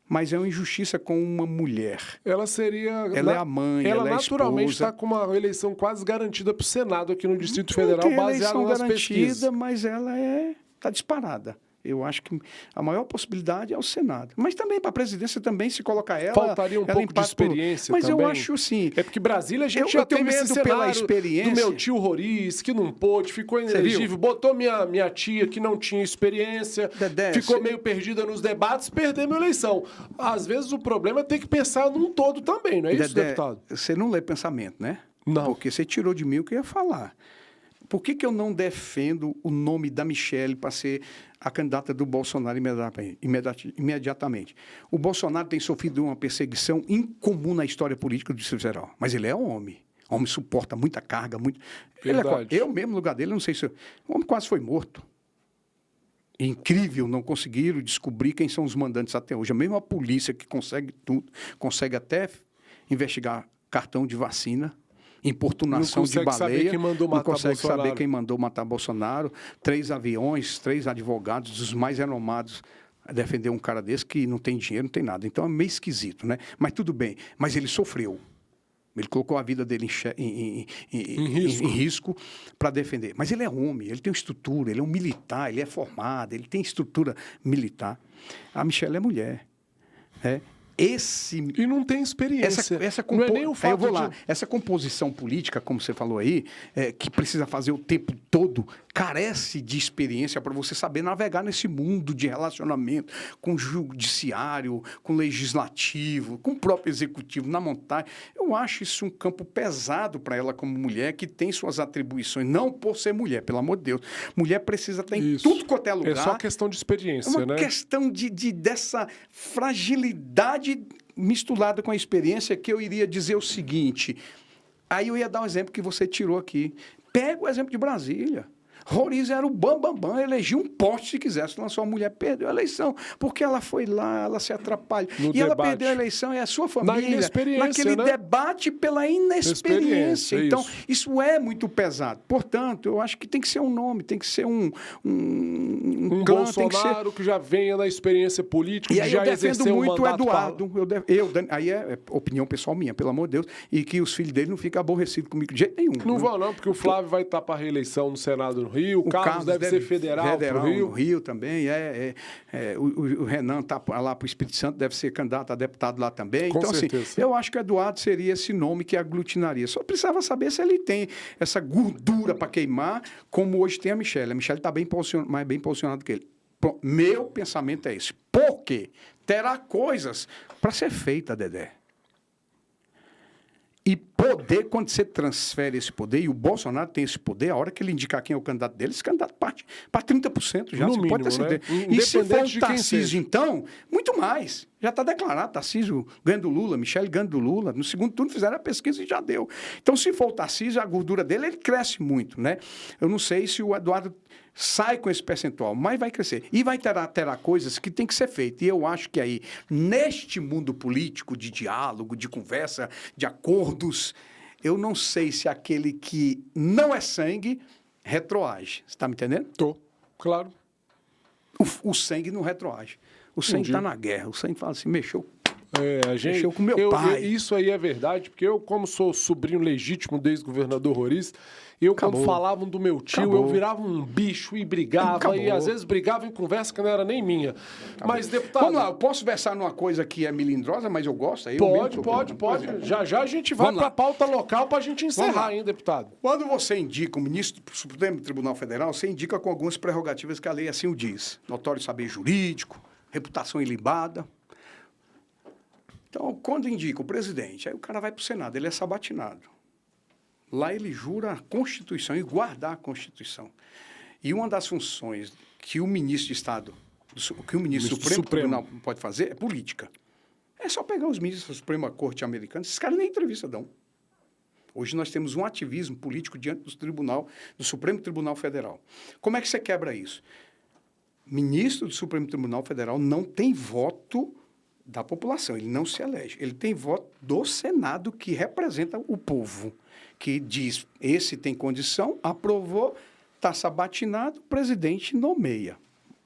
B: Mas é uma injustiça com uma mulher.
A: Ela seria...
B: Ela é a mãe, ela é a
A: naturalmente
B: esposa.
A: está com uma eleição quase garantida para o Senado aqui no Distrito Federal, baseada nas pesquisas.
B: Mas ela está disparada. Eu acho que a maior possibilidade é o Senado. Mas também para a presidência, também, se colocar ela...
A: Faltaria um pouco de experiência
B: Mas
A: também.
B: eu acho, assim...
A: É porque Brasília a gente já teve esse cenário
B: pela experiência.
A: Do meu tio Roriz, que não pôde, ficou inelegível, botou minha tia, que não tinha experiência,
B: Dedé,
A: ficou meio perdida nos debates, perdeu minha eleição. Às vezes o problema é ter que pensar num todo também, não é isso,
B: Dedé,
A: deputado?
B: você não lê pensamento, né?
A: Não.
B: Porque você tirou de mim o que eu ia falar. Por que eu não defendo o nome da Michele para ser a candidata do Bolsonaro imediatamente? O Bolsonaro tem sofrido uma perseguição incomum na história política do Distrito Federal. Mas ele é um homem. O homem suporta muita carga, muito... Eu mesmo, no lugar dele, não sei se... O homem quase foi morto. Incrível, não conseguiram descobrir quem são os mandantes até hoje. A mesma polícia que consegue tudo, consegue até investigar cartão de vacina, importunação de baleia, não consegue saber quem mandou matar Bolsonaro. 3 aviões, 3 advogados, os mais renomados, a defender um cara desse que não tem dinheiro, não tem nada. Então é meio esquisito, né? Mas tudo bem. Mas ele sofreu. Ele colocou a vida dele em risco para defender. Mas ele é homem, ele tem estrutura, ele é um militar, ele é formado, ele tem estrutura militar. A Michele é mulher.
A: E não tem experiência.
B: Não é nem o fato Essa composição política, como você falou aí, que precisa fazer o tempo todo, carece de experiência para você saber navegar nesse mundo de relacionamento com o judiciário, com o legislativo, com o próprio executivo, na montagem. Eu acho isso um campo pesado para ela como mulher, que tem suas atribuições, não por ser mulher, pelo amor de Deus. Mulher precisa estar em tudo quanto é lugar.
A: É só questão de experiência,
B: né? É uma questão dessa fragilidade misturada com a experiência, que eu iria dizer o seguinte. Aí eu ia dar um exemplo que você tirou aqui. Pega o exemplo de Brasília. Roriz era o bambambam, elegia um poste se quisesse, lançou a mulher, perdeu a eleição, porque ela foi lá, ela se atrapalhou.
A: No
B: E
A: debate.
B: ela perdeu a eleição, e a sua família,
A: inexperiência,
B: naquele
A: né?
B: debate pela inexperiência. Então,
A: Isso.
B: isso é muito pesado. Portanto, eu acho que tem que ser um nome, tem que ser um clã, tem que ser...
A: Bolsonaro que já venha na experiência política,
B: E
A: que
B: aí
A: já
B: eu defendo
A: exerceu um
B: muito o
A: mandato
B: Eduardo. Aí é opinião pessoal minha, pelo amor de Deus, e que os filhos dele não ficam aborrecidos comigo de jeito nenhum.
A: Não vão não, porque o Flávio vai estar para a reeleição no Senado no Rio, o Carlos deve ser federal pro Rio.
B: No Rio também, o Renan está lá para o Espírito Santo, deve ser candidato a deputado lá também.
A: Com
B: então,
A: certeza.
B: assim, eu acho que o Eduardo seria esse nome que aglutinaria. Só precisava saber se ele tem essa gordura para queimar, como hoje tem a Michelle. A Michelle está mais bem posicionada que ele. Bom, meu pensamento é esse. Por quê? Terá coisas para ser feita, Dedé. E poder, quando você transfere esse poder, e o Bolsonaro tem esse poder, a hora que ele indicar quem é o candidato dele, esse candidato parte para 30% já,
A: No
B: você pode ter
A: mínimo,
B: certeza.
A: né?
B: E se for
A: Independente
B: o
A: de quem
B: Tarcísio,
A: seja.
B: então, muito mais. Já está declarado, Tarcísio ganha do Lula, Michele ganha do Lula. No segundo turno fizeram a pesquisa e já deu. Então, se for o Tarcísio, a gordura dele, ele cresce muito, né? Eu não sei se o Eduardo sai com esse percentual, mas vai crescer. E terá coisas que tem que ser feitas. E eu acho que aí, neste mundo político, de diálogo, de conversa, de acordos, eu não sei se aquele que não é sangue retroage. Você está me entendendo?
A: Tô, claro.
B: O sangue não retroage. O sangue está na guerra. O sangue fala assim, mexeu
A: Mexeu
B: com meu pai.
A: Isso aí é verdade, porque eu, como sou sobrinho legítimo desde o governador Roriz, quando falavam do meu tio, eu virava um bicho e brigava, e às vezes brigava em conversa que não era nem minha. Mas, deputado...
B: Vamos lá, eu posso versar numa coisa que é melindrosa, mas eu gosto? Aí
A: Pode. Já a gente vai para a pauta local para a gente encerrar, hein, deputado?
B: Quando você indica o ministro do Supremo Tribunal Federal, você indica com algumas prerrogativas que a lei assim o diz. Notório saber jurídico, reputação ilibada. Então, quando indica o presidente, aí o cara vai para o Senado, ele é sabatinado. Lá ele jura a Constituição e guardar a Constituição. E uma das funções que o ministro de Estado, que o ministro do Supremo Tribunal pode fazer é política. É só pegar os ministros da Suprema Corte americana, esses caras nem entrevista dão. Hoje nós temos um ativismo político diante do Supremo Tribunal Federal. Como é que você quebra isso? Ministro do Supremo Tribunal Federal não tem voto da população, ele não se elege. Ele tem voto do Senado, que representa o povo, que diz, esse tem condição, aprovou, está sabatinado, o presidente nomeia.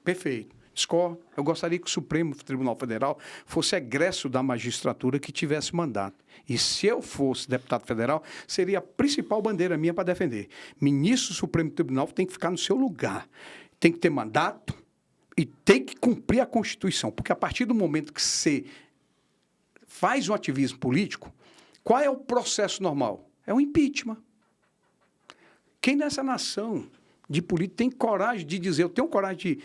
B: Perfeito. Discordo. Eu gostaria que o Supremo Tribunal Federal fosse egresso da magistratura que tivesse mandato. E se eu fosse deputado federal, seria a principal bandeira minha para defender. Ministro do Supremo Tribunal tem que ficar no seu lugar. Tem que ter mandato, e tem que cumprir a Constituição, porque a partir do momento que você faz um ativismo político, qual é o processo normal? É o impeachment. Quem nessa nação de político tem coragem de dizer, eu tenho coragem de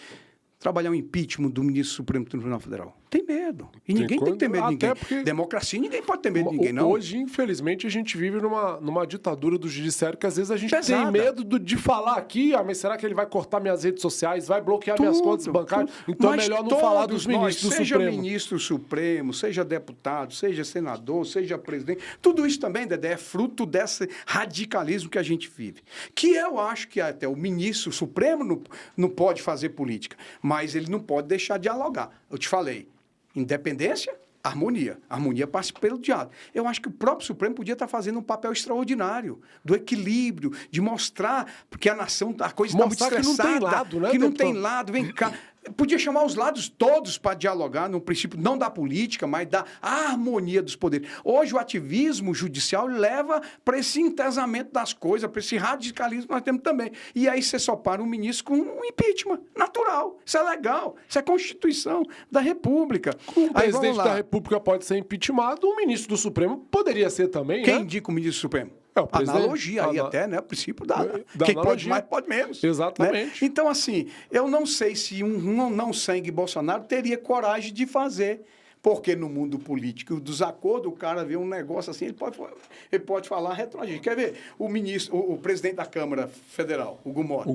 B: trabalhar um impeachment do ministro do Supremo Tribunal Federal? Tem medo. E ninguém tem que ter medo de ninguém.
A: Porque
B: democracia, ninguém pode ter medo de ninguém, não.
A: Hoje, infelizmente, a gente vive numa ditadura do judiciário que às vezes a gente
B: Pesada.
A: tem medo de falar aqui, mas será que ele vai cortar minhas redes sociais, vai bloquear minhas contas bancárias? Então é melhor não falar dos ministros do Supremo.
B: Seja ministro supremo, seja deputado, seja senador, seja presidente, tudo isso também, Dedé, é fruto desse radicalismo que a gente vive. Que eu acho que até o ministro supremo não pode fazer política, mas ele não pode deixar de dialogar. Eu te falei, independência, harmonia. Harmonia passa pelo diálogo. Eu acho que o próprio Supremo podia estar fazendo um papel extraordinário, do equilíbrio, de mostrar que a nação, a coisa está muito estressada.
A: Que não tem lado, né,
B: que não tem lado, vem cá. Podia chamar os lados todos para dialogar, no princípio, não da política, mas da harmonia dos poderes. Hoje, o ativismo judicial leva para esse entesamento das coisas, para esse radicalismo que nós temos também. E aí você só para um ministro com um impeachment natural. Isso é legal. Isso é Constituição da República.
A: O presidente da República pode ser impeachmentado, o ministro do Supremo poderia ser também,
B: Quem
A: né?
B: indica o ministro do Supremo?
A: É o presidente.
B: Analogia aí até, né? O princípio da quem
A: analogia.
B: pode mais, pode menos.
A: Exatamente.
B: Né? Então, assim, eu não sei se um não sangue Bolsonaro teria coragem de fazer. Porque no mundo político, dos acordos, o cara vê um negócio assim, ele pode falar retroagir. Quer ver? O presidente da Câmara Federal, Hugo Mota,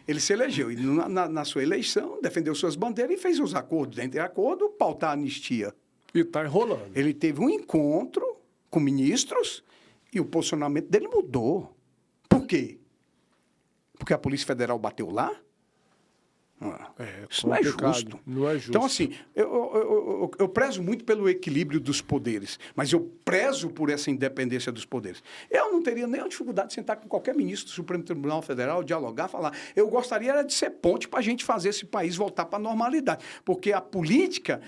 B: ele se elegeu. E na sua eleição, defendeu suas bandeiras e fez os acordos. Dentro de acordo, pautar a anistia.
A: E está enrolando.
B: Ele teve um encontro com ministros e o posicionamento dele mudou. Por quê? porque a Polícia Federal bateu lá? Isso não é
A: complicado,
B: justo.
A: não é justo.
B: Então, assim, eu prezo muito pelo equilíbrio dos poderes, mas eu prezo por essa independência dos poderes. Eu não teria nenhuma dificuldade de sentar com qualquer ministro do Supremo Tribunal Federal, dialogar, falar. Eu gostaria era de ser ponte para a gente fazer esse país voltar para a normalidade, porque a política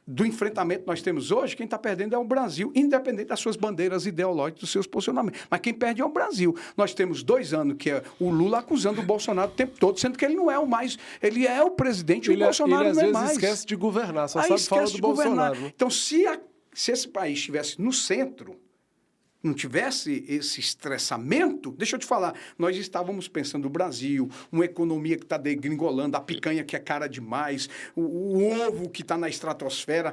B: do enfrentamento que nós temos hoje, quem está perdendo é o Brasil, independente das suas bandeiras ideológicas, dos seus posicionamentos. Mas quem perde é o Brasil. Nós temos 2 anos que é o Lula acusando o Bolsonaro o tempo todo, sendo que ele não é o mais... Ele é o presidente e o Bolsonaro não é mais.
A: Ele às vezes esquece de governar, só sabe falar do Bolsonaro. Né?
B: Então, se esse país estivesse no centro, não tivesse esse estressamento, deixa eu te falar, nós estávamos pensando no Brasil, uma economia que está degringolando, a picanha que é cara demais, o ovo que está na estratosfera,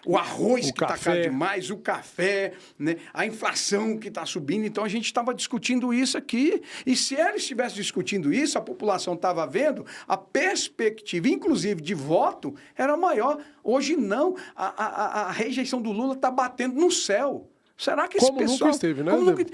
B: o arroz que está caro demais, o café, né, a inflação que está subindo. Então, a gente estava discutindo isso aqui, e se ele estivesse discutindo isso, a população estava vendo, a perspectiva, inclusive de voto, era maior. Hoje não, a rejeição do Lula está batendo no céu. Será que esse pessoal...
A: Nunca esteve, né?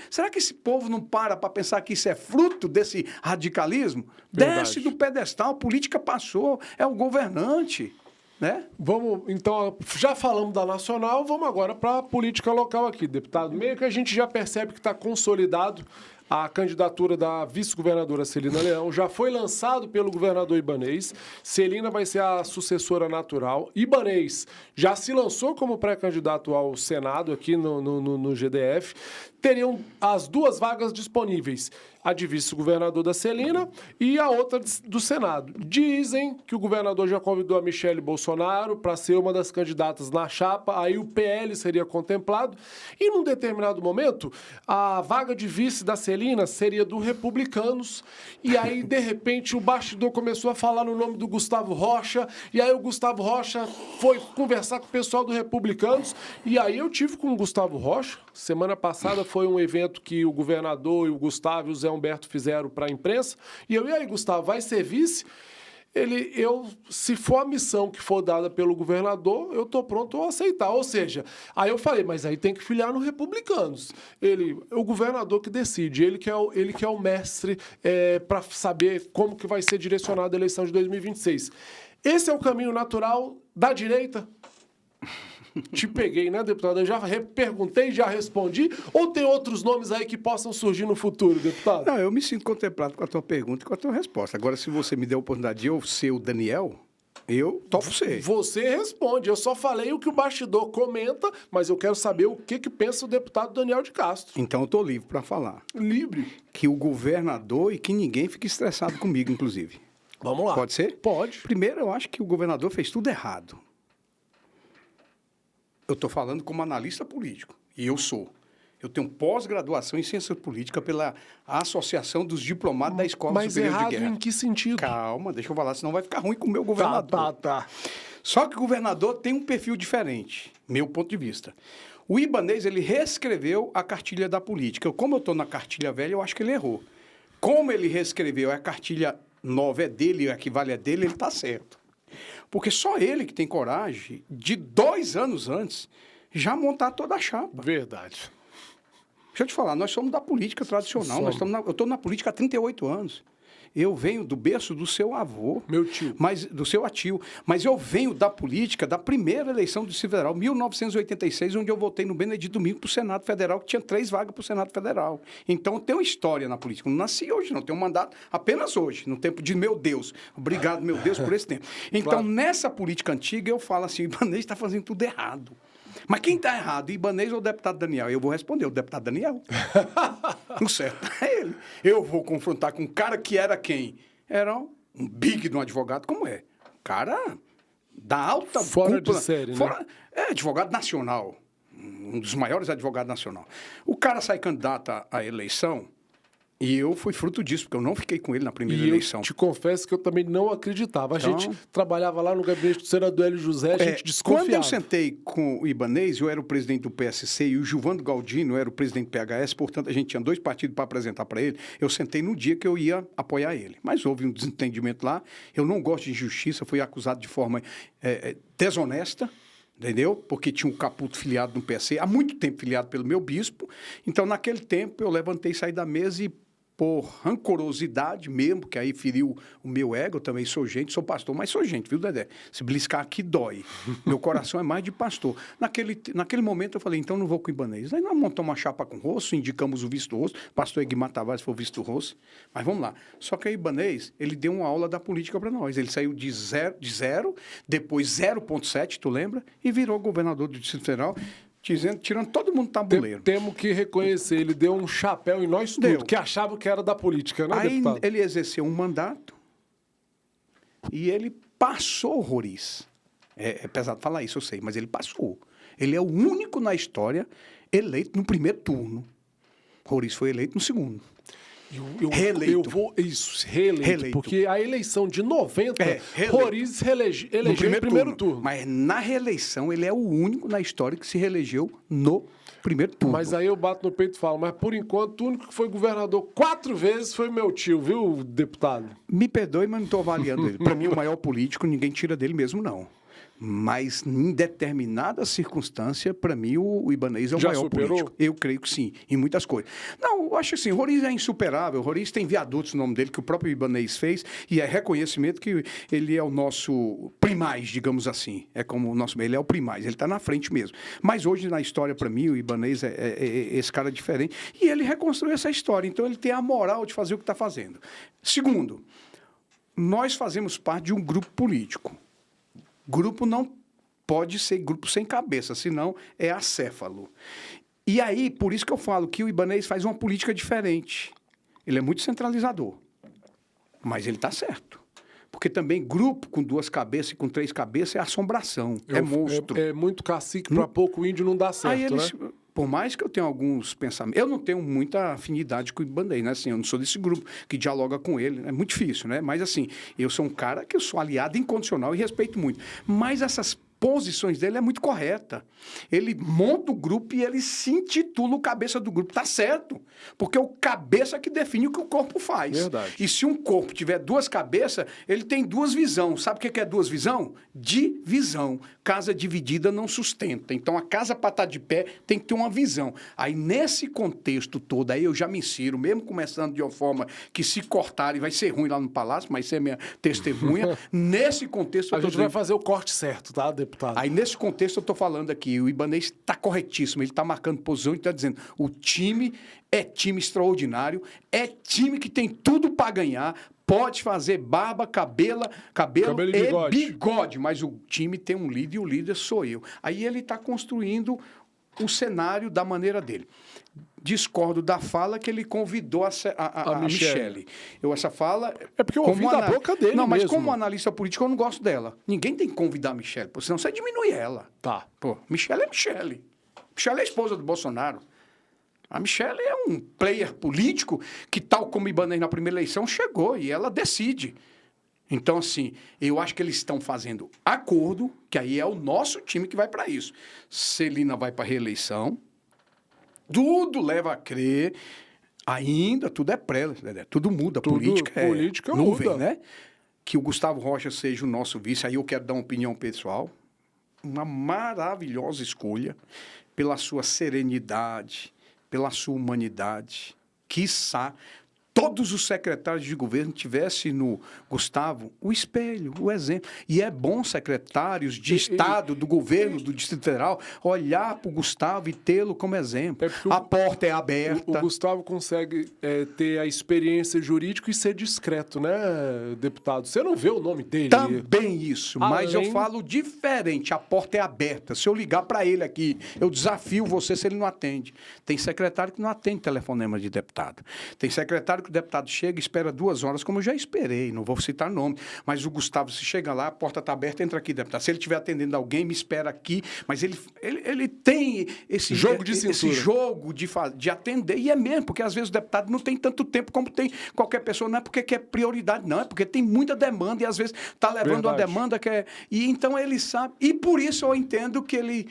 B: Será que esse povo não para pensar que isso é fruto desse radicalismo?
A: Verdade.
B: Desce do pedestal, a política passou, é o governante, né?
A: Vamos, então, já falamos da nacional, vamos agora para a política local aqui, deputado. Meio que a gente já percebe que está consolidado a candidatura da vice-governadora Celina Leão, já foi lançado pelo governador Ibanez. Celina vai ser a sucessora natural. Ibanez já se lançou como pré-candidato ao Senado aqui no GDF. Teriam as 2 vagas disponíveis, a de vice-governador da Celina e a outra do Senado. Dizem que o governador já convidou a Michele Bolsonaro para ser uma das candidatas na chapa, aí o PL seria contemplado, e num determinado momento, a vaga de vice da Celina seria do Republicanos, e aí, de repente, o bastidor começou a falar no nome do Gustavo Rocha, e aí o Gustavo Rocha foi conversar com o pessoal do Republicanos, e aí eu tive com o Gustavo Rocha, semana passada foi um evento que o governador e o Gustavo e o Zé Humberto fizeram para a imprensa. E aí, Gustavo, vai ser vice? Se for a missão que for dada pelo governador, eu estou pronto a aceitar. Ou seja, aí eu falei, mas aí tem que filiar no Republicanos. O governador que decide, ele que é o mestre para saber como que vai ser direcionada a eleição de 2026. Esse é o caminho natural da direita? Te peguei, né, deputado? Eu já perguntei, já respondi. Ou tem outros nomes aí que possam surgir no futuro, deputado?
B: Não, eu me sinto contemplado com a tua pergunta e com a tua resposta. Agora, se você me der a oportunidade de eu ser o Daniel, eu topo ser.
A: Você responde. Eu só falei o que o bastidor comenta, mas eu quero saber o que pensa o deputado Daniel de Castro.
B: Então, eu estou livre para falar.
A: Livre.
B: Que o governador e que ninguém fique estressado comigo, inclusive.
A: Vamos lá.
B: Pode ser?
A: Pode.
B: Primeiro, eu acho que o governador fez tudo errado. Eu estou falando como analista político, e eu sou. Eu tenho pós-graduação em ciência política pela Associação dos Diplomados da Escola Superior de Guerra.
A: Mas errado em que sentido?
B: Calma, deixa eu falar, senão vai ficar ruim com o meu governador.
A: Tá.
B: Só que o governador tem um perfil diferente, meu ponto de vista. O Ibanez, ele reescreveu a cartilha da política. Como eu estou na cartilha velha, eu acho que ele errou. Como ele reescreveu a cartilha nova é dele, a que vale é dele, ele está certo. Porque só ele que tem coragem de 2 anos antes já montar toda a chapa.
A: Verdade.
B: Deixa eu te falar, nós somos da política tradicional. Eu estou na política há 38 anos. Eu venho do berço do seu avô.
A: Meu tio.
B: Do seu tio. Mas eu venho da política da primeira eleição do Distrito Federal, 1986, onde eu votei no Benedito Domingo para o Senado Federal, que tinha 3 vagas para o Senado Federal. Então, eu tenho uma história na política. Não nasci hoje, não. Tenho um mandato apenas hoje, no tempo de meu Deus. Obrigado, meu Deus, por esse tempo. Então, claro, nessa política antiga, eu falo assim, o Ibanez está fazendo tudo errado. Mas quem está errado, Ibanez ou o deputado Daniel? Eu vou responder, o deputado Daniel. O certo é ele. Eu vou confrontar com um cara que era quem? Era um big de um advogado, como é? Cara da alta
A: fora
B: cúpula,
A: de série, né?
B: Advogado nacional, um dos maiores advogados nacional. O cara sai candidato à eleição, e eu fui fruto disso, porque eu não fiquei com ele na primeira eleição.
A: Eu te confesso que eu também não acreditava. A gente trabalhava lá no gabinete do senador Hélio José, a gente desconfiava.
B: Quando eu sentei com o Ibanez, eu era o presidente do PSC e o Gilvando Galdino era o presidente do PHS, portanto, a gente tinha 2 partidos para apresentar para ele. Eu sentei no dia que eu ia apoiar ele. Mas houve um desentendimento lá. Eu não gosto de injustiça, fui acusado de forma desonesta. Entendeu? Porque tinha um Caputo filiado no PSC, há muito tempo filiado pelo meu bispo. Então, naquele tempo, eu levantei, saí da mesa e por rancorosidade mesmo, que aí feriu o meu ego, eu também sou gente, sou pastor, mas sou gente, viu, Dedé? Se beliscar aqui dói. Meu coração é mais de pastor. Naquele momento eu falei, então não vou com o Ibanez. Aí nós montamos uma chapa com rosto, indicamos o visto rosto, pastor Egmar Tavares foi o visto rosto, mas vamos lá. Só que o Ibanez, ele deu uma aula da política para nós. Ele saiu de zero, depois 0,7, tu lembra? E virou governador do Distrito Federal, tirando todo mundo do tabuleiro.
A: Temos que reconhecer, ele deu um chapéu em nós tudo, que achavam que era da política, né,
B: aí
A: deputado?
B: ele exerceu um mandato e ele passou o Roriz. É pesado falar isso, eu sei, mas ele passou. Ele é o único na história eleito no primeiro turno. Roriz foi eleito no segundo. Reeleito.
A: Reeleito. Porque a eleição de 90, Roriz elegeu no primeiro turno.
B: Mas na reeleição, ele é o único na história que se reelegeu no primeiro turno.
A: Mas aí eu bato no peito e falo, mas por enquanto, o único que foi governador 4 vezes foi meu tio, viu, deputado?
B: Me perdoe, mas não estou avaliando ele. Para mim, o maior político, ninguém tira dele mesmo, não. Mas, em determinada circunstância, para mim, o Ibanez é o maior político. Eu creio que sim, em muitas coisas. Não, eu acho assim, o Roriz é insuperável. O Roriz tem viadutos no nome dele, que o próprio Ibanez fez, e é reconhecimento que ele é o nosso primaz, digamos assim. É como o nosso... Ele é o primaz, ele está na frente mesmo. Mas hoje, na história, para mim, o Ibanez é esse cara diferente. E ele reconstruiu essa história, então ele tem a moral de fazer o que está fazendo. Segundo, nós fazemos parte de um grupo político. Grupo não pode ser grupo sem cabeça, senão é acéfalo. E aí, por isso que eu falo que o Ibanez faz uma política diferente. Ele é muito centralizador, mas ele está certo. Porque também grupo com 2 cabeças e com 3 cabeças é assombração, é monstro.
A: É muito cacique para pouco índio não dá certo,
B: aí eles,
A: né?
B: Por mais que eu tenha alguns pensamentos... Eu não tenho muita afinidade com o Ibanez, né? Assim, eu não sou desse grupo que dialoga com ele. É muito difícil, né? Mas, assim, eu sou um cara que eu sou aliado incondicional e respeito muito. Mas essas posições dele é muito correta. Ele monta o grupo e ele se intitula o cabeça do grupo. Tá certo. Porque é o cabeça que define o que o corpo faz.
A: Verdade.
B: E se um corpo tiver 2 cabeças, ele tem 2 visões. Sabe o que é 2 visões? Divisão. Casa dividida não sustenta. Então, a casa para estar de pé tem que ter uma visão. Aí, nesse contexto todo, aí eu já me insiro, mesmo começando de uma forma que se cortarem vai ser ruim lá no Palácio, mas você é minha testemunha. Nesse contexto...
A: A gente vai fazer o corte certo, tá, deputado?
B: Aí, nesse contexto, eu estou falando aqui, o Ibanez está corretíssimo, ele está marcando posição e está dizendo, o time é time extraordinário, é time que tem tudo para ganhar, pode fazer barba, cabelo e bigode, mas o time tem um líder e o líder sou eu. Aí ele está construindo o cenário da maneira dele. Discordo da fala que ele convidou a Michele. Essa fala...
A: É porque eu ouvi da boca dele
B: Não, mas
A: mesmo.
B: como analista político, eu não gosto dela. Ninguém tem que convidar a Michele, senão você diminui ela.
A: Tá.
B: Pô, Michele é Michele. Michele é a esposa do Bolsonaro. A Michele é um player político que, tal como Ibanez na primeira eleição, chegou e ela decide. Então, assim, eu acho que eles estão fazendo acordo, que aí é o nosso time que vai para isso. Celina vai para a reeleição, tudo leva a crer, ainda tudo é pré, né? Tudo muda, política nuvem,
A: muda,
B: né? Que o Gustavo Rocha seja o nosso vice, aí eu quero dar uma opinião pessoal, uma maravilhosa escolha, pela sua serenidade, pela sua humanidade, quiçá todos os secretários de governo tivessem no Gustavo o espelho, o exemplo. E é bom secretários de Estado, do governo, do Distrito Federal, olhar para o Gustavo e tê-lo como exemplo. A porta é aberta.
A: O Gustavo consegue ter a experiência jurídica e ser discreto, né, deputado? Você não vê o nome dele.
B: Também isso, mas eu falo diferente. A porta é aberta. Se eu ligar para ele aqui, eu desafio você se ele não atende. Tem secretário que não atende telefonema de deputado. Tem secretário que o deputado chega e espera 2 horas, como eu já esperei, não vou citar nome, mas o Gustavo, se chega lá, a porta está aberta, entra aqui, deputado. Se ele estiver atendendo alguém, me espera aqui, mas ele tem esse jogo de atender, e é mesmo, porque às vezes o deputado não tem tanto tempo como tem qualquer pessoa, não é porque quer prioridade, não, é porque tem muita demanda e às vezes está levando uma demanda que é... E então ele sabe, e por isso eu entendo que ele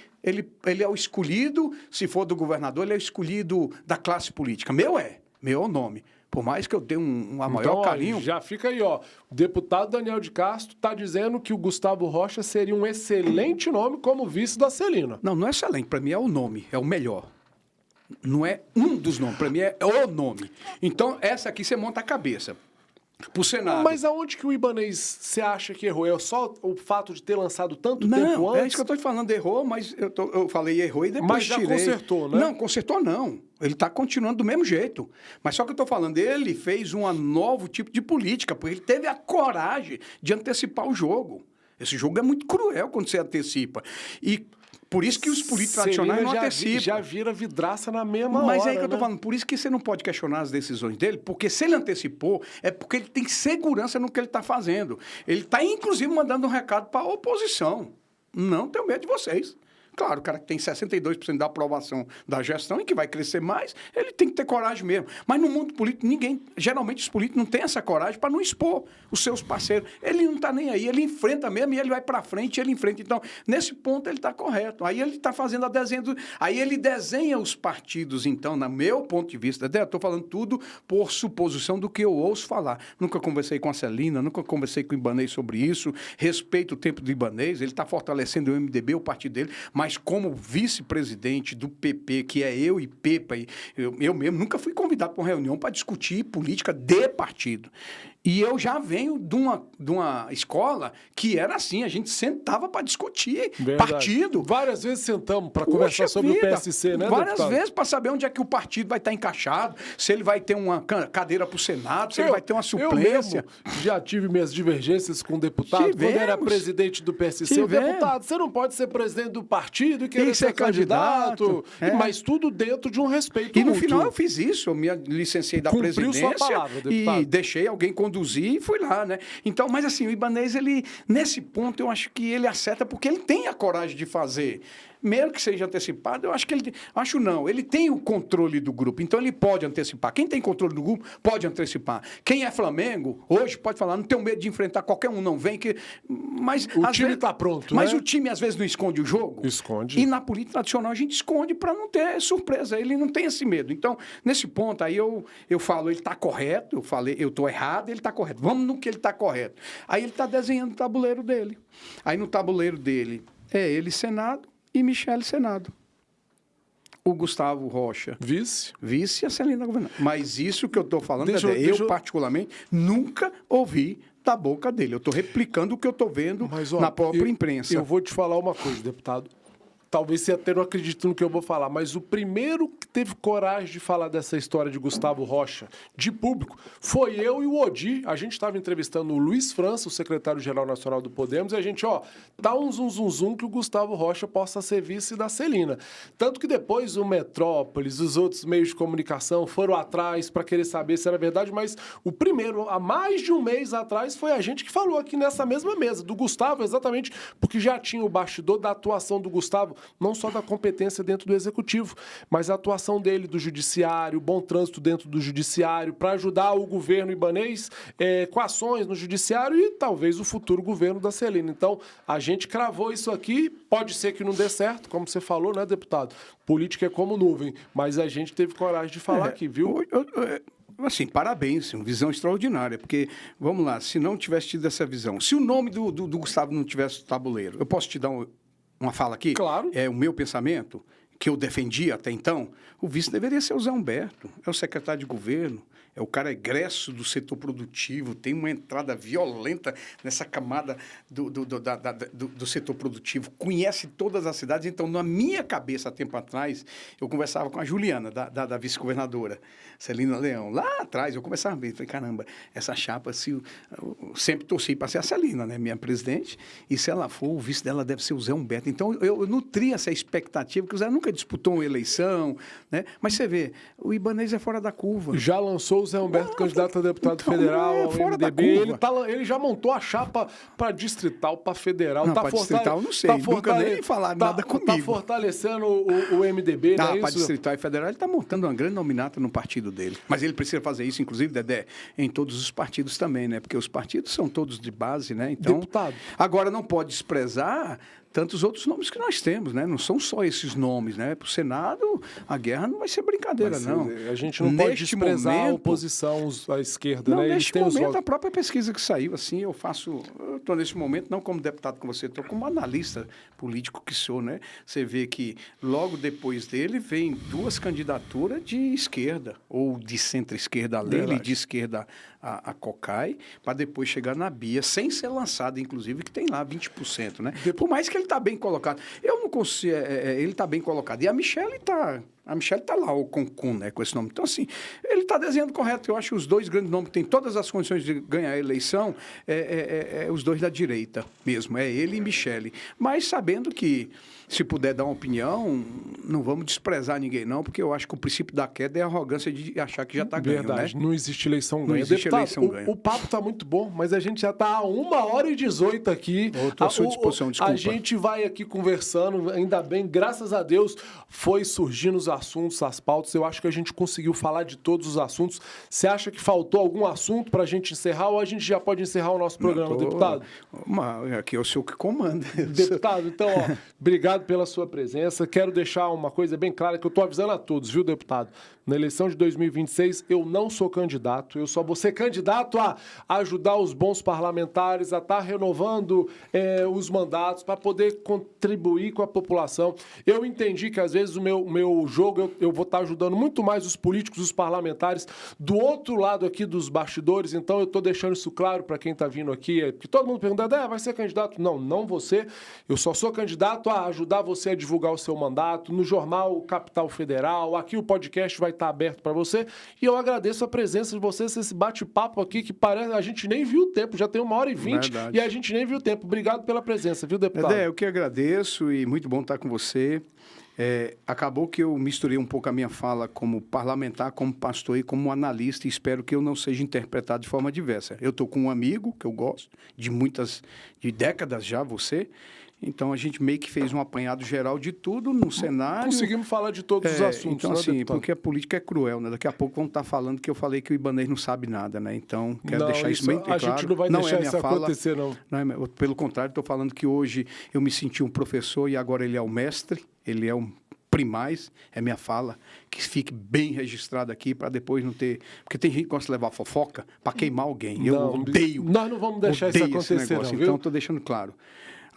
B: é o escolhido, se for do governador, ele é o escolhido da classe política. Meu é o nome. Por mais que eu dê maior carinho...
A: Já fica aí, ó. O deputado Daniel de Castro está dizendo que o Gustavo Rocha seria um excelente nome como vice da Celina.
B: Não é excelente. Para mim é o nome, é o melhor. Não é um dos nomes, para mim é o nome. Então, essa aqui você monta a cabeça. Pro Senado.
A: Mas aonde que o Ibanez você acha que errou? É só o fato de ter lançado tanto tempo antes?
B: É isso que eu estou te falando, errou, mas eu falei errou e depois
A: mas já
B: tirei.
A: Consertou, né?
B: Não, consertou não. Ele está continuando do mesmo jeito. Mas só que eu estou falando, ele fez um novo tipo de política, porque ele teve a coragem de antecipar o jogo. Esse jogo é muito cruel quando você antecipa. E por isso que os políticos tradicionais não antecipam.
A: Já vira vidraça na mesma hora.
B: Mas é aí que eu estou
A: né?
B: falando, por isso que você não pode questionar as decisões dele, porque se ele antecipou, é porque ele tem segurança no que ele está fazendo. Ele está, inclusive, mandando um recado para a oposição. Não tenho medo de vocês. Claro, o cara que tem 62% da aprovação da gestão e que vai crescer mais, ele tem que ter coragem mesmo. Mas no mundo político, geralmente os políticos não têm essa coragem para não expor os seus parceiros. Ele não está nem aí, ele enfrenta mesmo e ele vai para frente, ele enfrenta. Então, nesse ponto, ele está correto. Aí ele está fazendo a desenho Aí ele desenha os partidos, então, no meu ponto de vista. Estou falando tudo por suposição do que eu ouço falar. Nunca conversei com a Celina, nunca conversei com o Ibanez sobre isso. Respeito o tempo do Ibanez, ele está fortalecendo o MDB, o partido dele, mas como vice-presidente do PP, que é eu e Pepa, eu mesmo nunca fui convidado para uma reunião para discutir política de partido. E eu já venho de uma escola que era assim, a gente sentava para discutir partido.
A: Várias vezes sentamos para conversar sobre o PSC, né,
B: várias
A: deputado?
B: vezes para saber onde é que o partido vai estar encaixado, se ele vai ter uma cadeira para o Senado, se ele vai ter uma suplência.
A: Eu mesmo já tive minhas divergências com o deputado. Quando era presidente do PSC, o deputado, você não pode ser presidente do partido e querer ser candidato. Mas tudo dentro de um respeito
B: E no
A: mútuo.
B: final eu fiz isso, eu me licenciei da
A: Cumpriu
B: presidência
A: sua palavra, deputado.
B: E deixei alguém conduzir e fui lá, né? Então, mas assim, o Ibanez, ele, nesse ponto, eu acho que ele acerta porque ele tem a coragem de fazer. Mesmo que seja antecipado, eu acho que ele... Acho não, ele tem o controle do grupo, então ele pode antecipar. Quem tem controle do grupo pode antecipar. Quem é Flamengo, hoje pode falar, não tenho medo de enfrentar qualquer um, não vem que... Mas,
A: o time está pronto,
B: Mas
A: né?
B: o time, às vezes, não esconde o jogo.
A: Esconde.
B: E na política tradicional a gente esconde para não ter surpresa. Ele não tem esse medo. Então, nesse ponto, aí eu falo, ele está correto, eu falei, eu estou errado, ele está correto. Vamos no que ele está correto. Aí ele está desenhando o tabuleiro dele. Aí no tabuleiro dele é ele Senado e Michele Senado. O Gustavo Rocha.
A: Vice
B: E a Celina governador. Mas isso que eu estou falando,
A: eu
B: particularmente, nunca ouvi da boca dele. Eu estou replicando o que eu estou vendo na própria imprensa.
A: Eu vou te falar uma coisa, deputado. Talvez você até não acredite no que eu vou falar, mas o primeiro que teve coragem de falar dessa história de Gustavo Rocha, de público, foi eu e o Odi. A gente estava entrevistando o Luiz França, o secretário-geral nacional do Podemos, e a gente, dá um zum que o Gustavo Rocha possa ser vice da Celina. Tanto que depois o Metrópolis, os outros meios de comunicação foram atrás para querer saber se era verdade, mas o primeiro, há mais de um mês atrás, foi a gente que falou aqui nessa mesma mesa, do Gustavo, exatamente porque já tinha o bastidor da atuação do Gustavo, não só da competência dentro do executivo, mas a atuação dele do judiciário, o bom trânsito dentro do judiciário, para ajudar o governo ibanês com ações no judiciário e talvez o futuro governo da Celina. Então, a gente cravou isso aqui, pode ser que não dê certo, como você falou, né, deputado? Política é como nuvem, mas a gente teve coragem de falar aqui, viu?
B: Assim, parabéns, uma visão extraordinária, porque, vamos lá, se não tivesse tido essa visão, se o nome do Gustavo não tivesse no tabuleiro, eu posso te dar uma fala aqui?
A: Claro.
B: É o meu pensamento, que eu defendia até então, o vice deveria ser o Zé Humberto, é o secretário de governo, é o cara egresso do setor produtivo, tem uma entrada violenta nessa camada do setor produtivo, conhece todas as cidades. Então, na minha cabeça, há tempo atrás, eu conversava com a Juliana, da vice-governadora, Celina Leão. Lá atrás, eu conversava bem, falei, caramba, essa chapa, eu sempre torci para ser a Celina, né, minha presidente, e se ela for, o vice dela deve ser o Zé Humberto. Então, eu nutri essa expectativa, porque o Zé nunca disputou uma eleição, né? Mas você vê, o Ibanez é fora da curva.
A: Já lançou o Zé Humberto candidato a deputado federal, ao MDB. Ele já montou a chapa para distrital, para federal.
B: Não, para distrital não sei, nunca nem falaram nada comigo.
A: Está fortalecendo o MDB,
B: não,
A: né?
B: Para distrital e federal, ele está montando uma grande nominata no partido dele. Mas ele precisa fazer isso, inclusive, Dedé, em todos os partidos também, né? Porque os partidos são todos de base, né? Então,
A: deputado.
B: Agora, não pode desprezar tantos outros nomes que nós temos, né? Não são só esses nomes, né? Para o Senado, a guerra não vai ser brincadeira, não.
A: A gente não pode desprezar a oposição, a esquerda,
B: não,
A: né?
B: Neste momento, a própria pesquisa que saiu, assim, eu estou nesse momento, não como deputado com você, estou como analista político que sou, né? Você vê que logo depois dele vem 2 candidaturas de esquerda, ou de centro-esquerda a Leila e de esquerda a Cocai, para depois chegar na Bia, sem ser lançado, inclusive, que tem lá 20%, né? Por mais que ele está bem colocado. Eu não consigo... ele está bem colocado. E a Michelle está lá, o Concon, né, com esse nome. Então, assim, ele está desenhando correto. Eu acho que os 2 grandes nomes que têm todas as condições de ganhar a eleição os 2 da direita mesmo, é ele e Michelle. Mas sabendo que, se puder dar uma opinião, não vamos desprezar ninguém, não, porque eu acho que o princípio da queda é a arrogância de achar que já está ganho, né?
A: Verdade, não existe eleição ganha.
B: Não existe eleição ganha.
A: O papo está muito bom, mas a gente já está a 1h18 aqui.
B: Estou à sua disposição, desculpa.
A: A gente vai aqui conversando, ainda bem, graças a Deus, foi surgindo os assuntos, as pautas. Eu acho que a gente conseguiu falar de todos os assuntos. Você acha que faltou algum assunto para a gente encerrar ou a gente já pode encerrar o nosso programa, deputado?
B: Aqui é o senhor que comanda.
A: Deputado, então, obrigado pela sua presença. Quero deixar uma coisa bem clara que eu estou avisando a todos, viu, deputado? Na eleição de 2026, eu não sou candidato, eu só vou ser candidato a ajudar os bons parlamentares a estar renovando os mandatos para poder contribuir com a população. Eu entendi que, às vezes, o meu jogo, eu vou estar ajudando muito mais os políticos, os parlamentares, do outro lado aqui dos bastidores, então eu estou deixando isso claro para quem está vindo aqui, porque todo mundo pergunta, vai ser candidato? Não, não vou ser. Eu só sou candidato a ajudar você a divulgar o seu mandato, no jornal Capital Federal, aqui o podcast vai estar aberto para você, e eu agradeço a presença de vocês, esse bate-papo aqui, que parece, a gente nem viu o tempo, já tem 1h20, e a gente nem viu o tempo. Obrigado pela presença, viu, deputado?
B: Eu que agradeço, e muito bom estar com você. Acabou que eu misturei um pouco a minha fala como parlamentar, como pastor e como analista, e espero que eu não seja interpretado de forma diversa. Eu estou com um amigo que eu gosto, de décadas já, você. Então, a gente meio que fez um apanhado geral de tudo no cenário.
A: Conseguimos falar de todos os assuntos,
B: então,
A: né,
B: assim,
A: deputado?
B: porque a política é cruel, né? Daqui a pouco vão estar falando que eu falei que o Ibanez não sabe nada, né? Então, quero deixar isso bem claro.
A: A gente não vai deixar isso acontecer, não.
B: Pelo contrário, estou falando que hoje eu me senti um professor e agora ele é o mestre, ele é um primaz, é minha fala, que fique bem registrado aqui para depois não ter... Porque tem gente que gosta de levar fofoca para queimar alguém. Eu odeio.
A: Nós não vamos deixar isso acontecer, não, viu?
B: Então, estou deixando claro.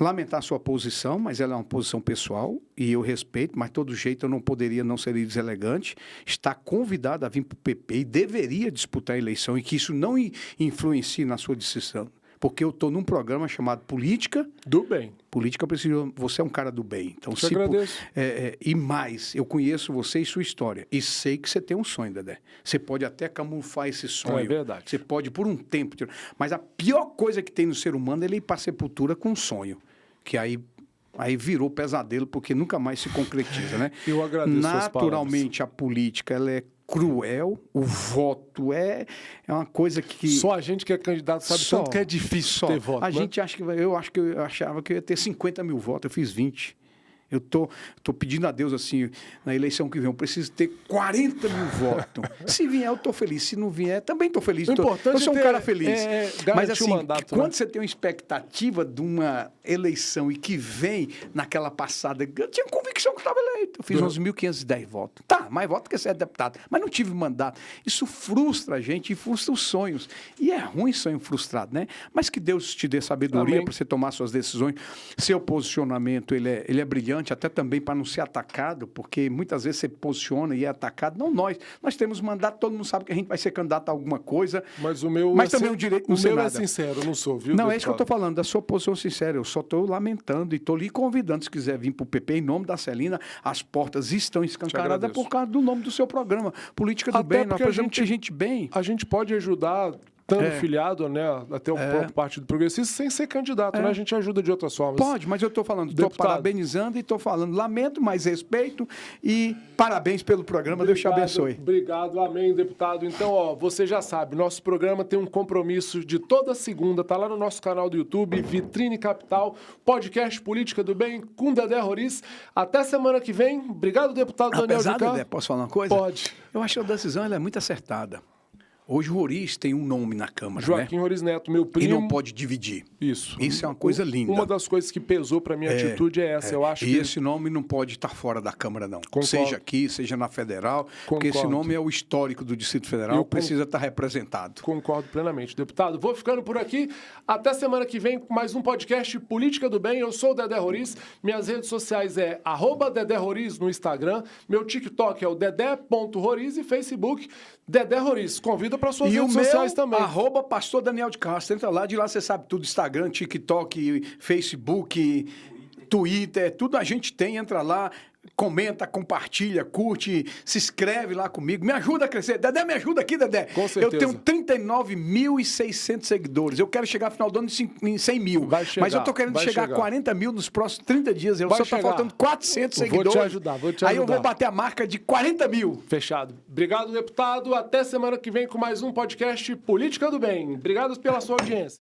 B: Lamentar a sua posição, mas ela é uma posição pessoal e eu respeito, mas de todo jeito eu não poderia não ser deselegante. Está convidado a vir para o PP e deveria disputar a eleição e que isso não influencie na sua decisão. Porque eu estou num programa chamado Política
A: do Bem.
B: Política precisa... Você é um cara do bem. Então,
A: eu agradeço.
B: E mais, eu conheço você e sua história. E sei que você tem um sonho, Dedé. Você pode até camuflar esse sonho.
A: É verdade.
B: Você pode, por um tempo... Mas a pior coisa que tem no ser humano é ele ir para a sepultura com um sonho. Que aí virou pesadelo, porque nunca mais se concretiza, né?
A: Eu agradeço.
B: Naturalmente, a política, ela é cruel, o voto é uma coisa que...
A: Só a gente que é candidato sabe tanto que é difícil ter voto,
B: A gente acha que... Eu achava que eu ia ter 50 mil votos, eu fiz 20. Eu tô pedindo a Deus, assim, na eleição que vem, eu preciso ter 40 mil votos. Se vier, eu estou feliz. Se não vier, também estou feliz. Eu sou um cara feliz. Mas, assim, mandato, quando você tem uma expectativa de uma eleição e que vem naquela passada, eu tinha convicção que estava eleito. Eu fiz 11.510 votos. Tá, mais votos que ser deputado. Mas não tive mandato. Isso frustra a gente e frustra os sonhos. E é ruim sonho frustrado, né? Mas que Deus te dê sabedoria para você tomar suas decisões. Seu posicionamento, ele é brilhante, até também para não ser atacado, porque muitas vezes você posiciona e é atacado. Não nós. Nós temos mandato, todo mundo sabe que a gente vai ser candidato a alguma coisa.
A: Mas o meu
B: também o direito não
A: ser nada. O meu é sincero, eu não sou, viu?
B: Não, é isso que eu estou falando, da sua posição sincera. Eu só estou lamentando e estou lhe convidando, se quiser vir para o PP, em nome da Celina, as portas estão escancaradas por causa do nome do seu programa. Política do Bem, nós precisamos ter gente bem.
A: A gente pode ajudar... Estando filiado, né, até o próprio Partido Progressista, sem ser candidato, né? A gente ajuda de outras formas.
B: Pode, mas eu estou falando, estou parabenizando e estou falando, lamento, mas respeito e parabéns pelo programa, Deus te abençoe.
A: Obrigado, amém, deputado. Então, você já sabe, nosso programa tem um compromisso de toda segunda, tá lá no nosso canal do YouTube, Vitrine Capital, podcast Política do Bem, com Dedé Roriz. Até semana que vem. Obrigado, deputado Daniel Jucá.
B: Dedé, posso falar uma coisa?
A: Pode.
B: Eu acho que a decisão ela é muito acertada. Hoje o Roriz tem um nome na Câmara,
A: Joaquim
B: né?
A: Roriz Neto, meu
B: E
A: primo.
B: não pode dividir.
A: Isso.
B: Isso é uma coisa linda.
A: Uma das coisas que pesou para minha atitude é essa. Eu acho
B: e
A: que
B: esse nome não pode estar fora da Câmara, não.
A: Concordo.
B: Seja aqui, seja na Federal, porque esse
A: Concordo.
B: nome é o histórico do Distrito Federal,
A: Eu
B: precisa estar representado.
A: concordo plenamente, deputado. Vou ficando por aqui. Até semana que vem com mais um podcast Política do Bem. Eu sou o Dedé Roriz. Minhas redes sociais é @Dedé Roriz no Instagram. Meu TikTok é o Dedé.Roriz e Facebook Dedé Roriz. Convida para suas
B: E
A: redes
B: o meu,
A: sociais também.
B: @Pastor Daniel de Castro. Entra lá, de lá você sabe tudo. Instagram, TikTok, Facebook, Twitter, tudo a gente tem. Entra lá, comenta, compartilha, curte, se inscreve lá comigo. Me ajuda a crescer. Dedé, me ajuda aqui, Dedé.
A: Com certeza.
B: Eu tenho 39.600 seguidores. Eu quero chegar no final do ano em 100 mil.
A: Vai chegar,
B: Mas eu tô querendo
A: vai
B: chegar
A: chegar.
B: a 40 mil nos próximos 30 dias. Eu
A: Vai
B: só
A: chegar.
B: tá faltando 400
A: Vou te
B: seguidores.
A: ajudar, vou te
B: Aí eu
A: ajudar.
B: vou bater a marca de 40 mil.
A: Fechado. Obrigado, deputado. Até semana que vem com mais um podcast Política do Bem. Obrigado pela sua audiência.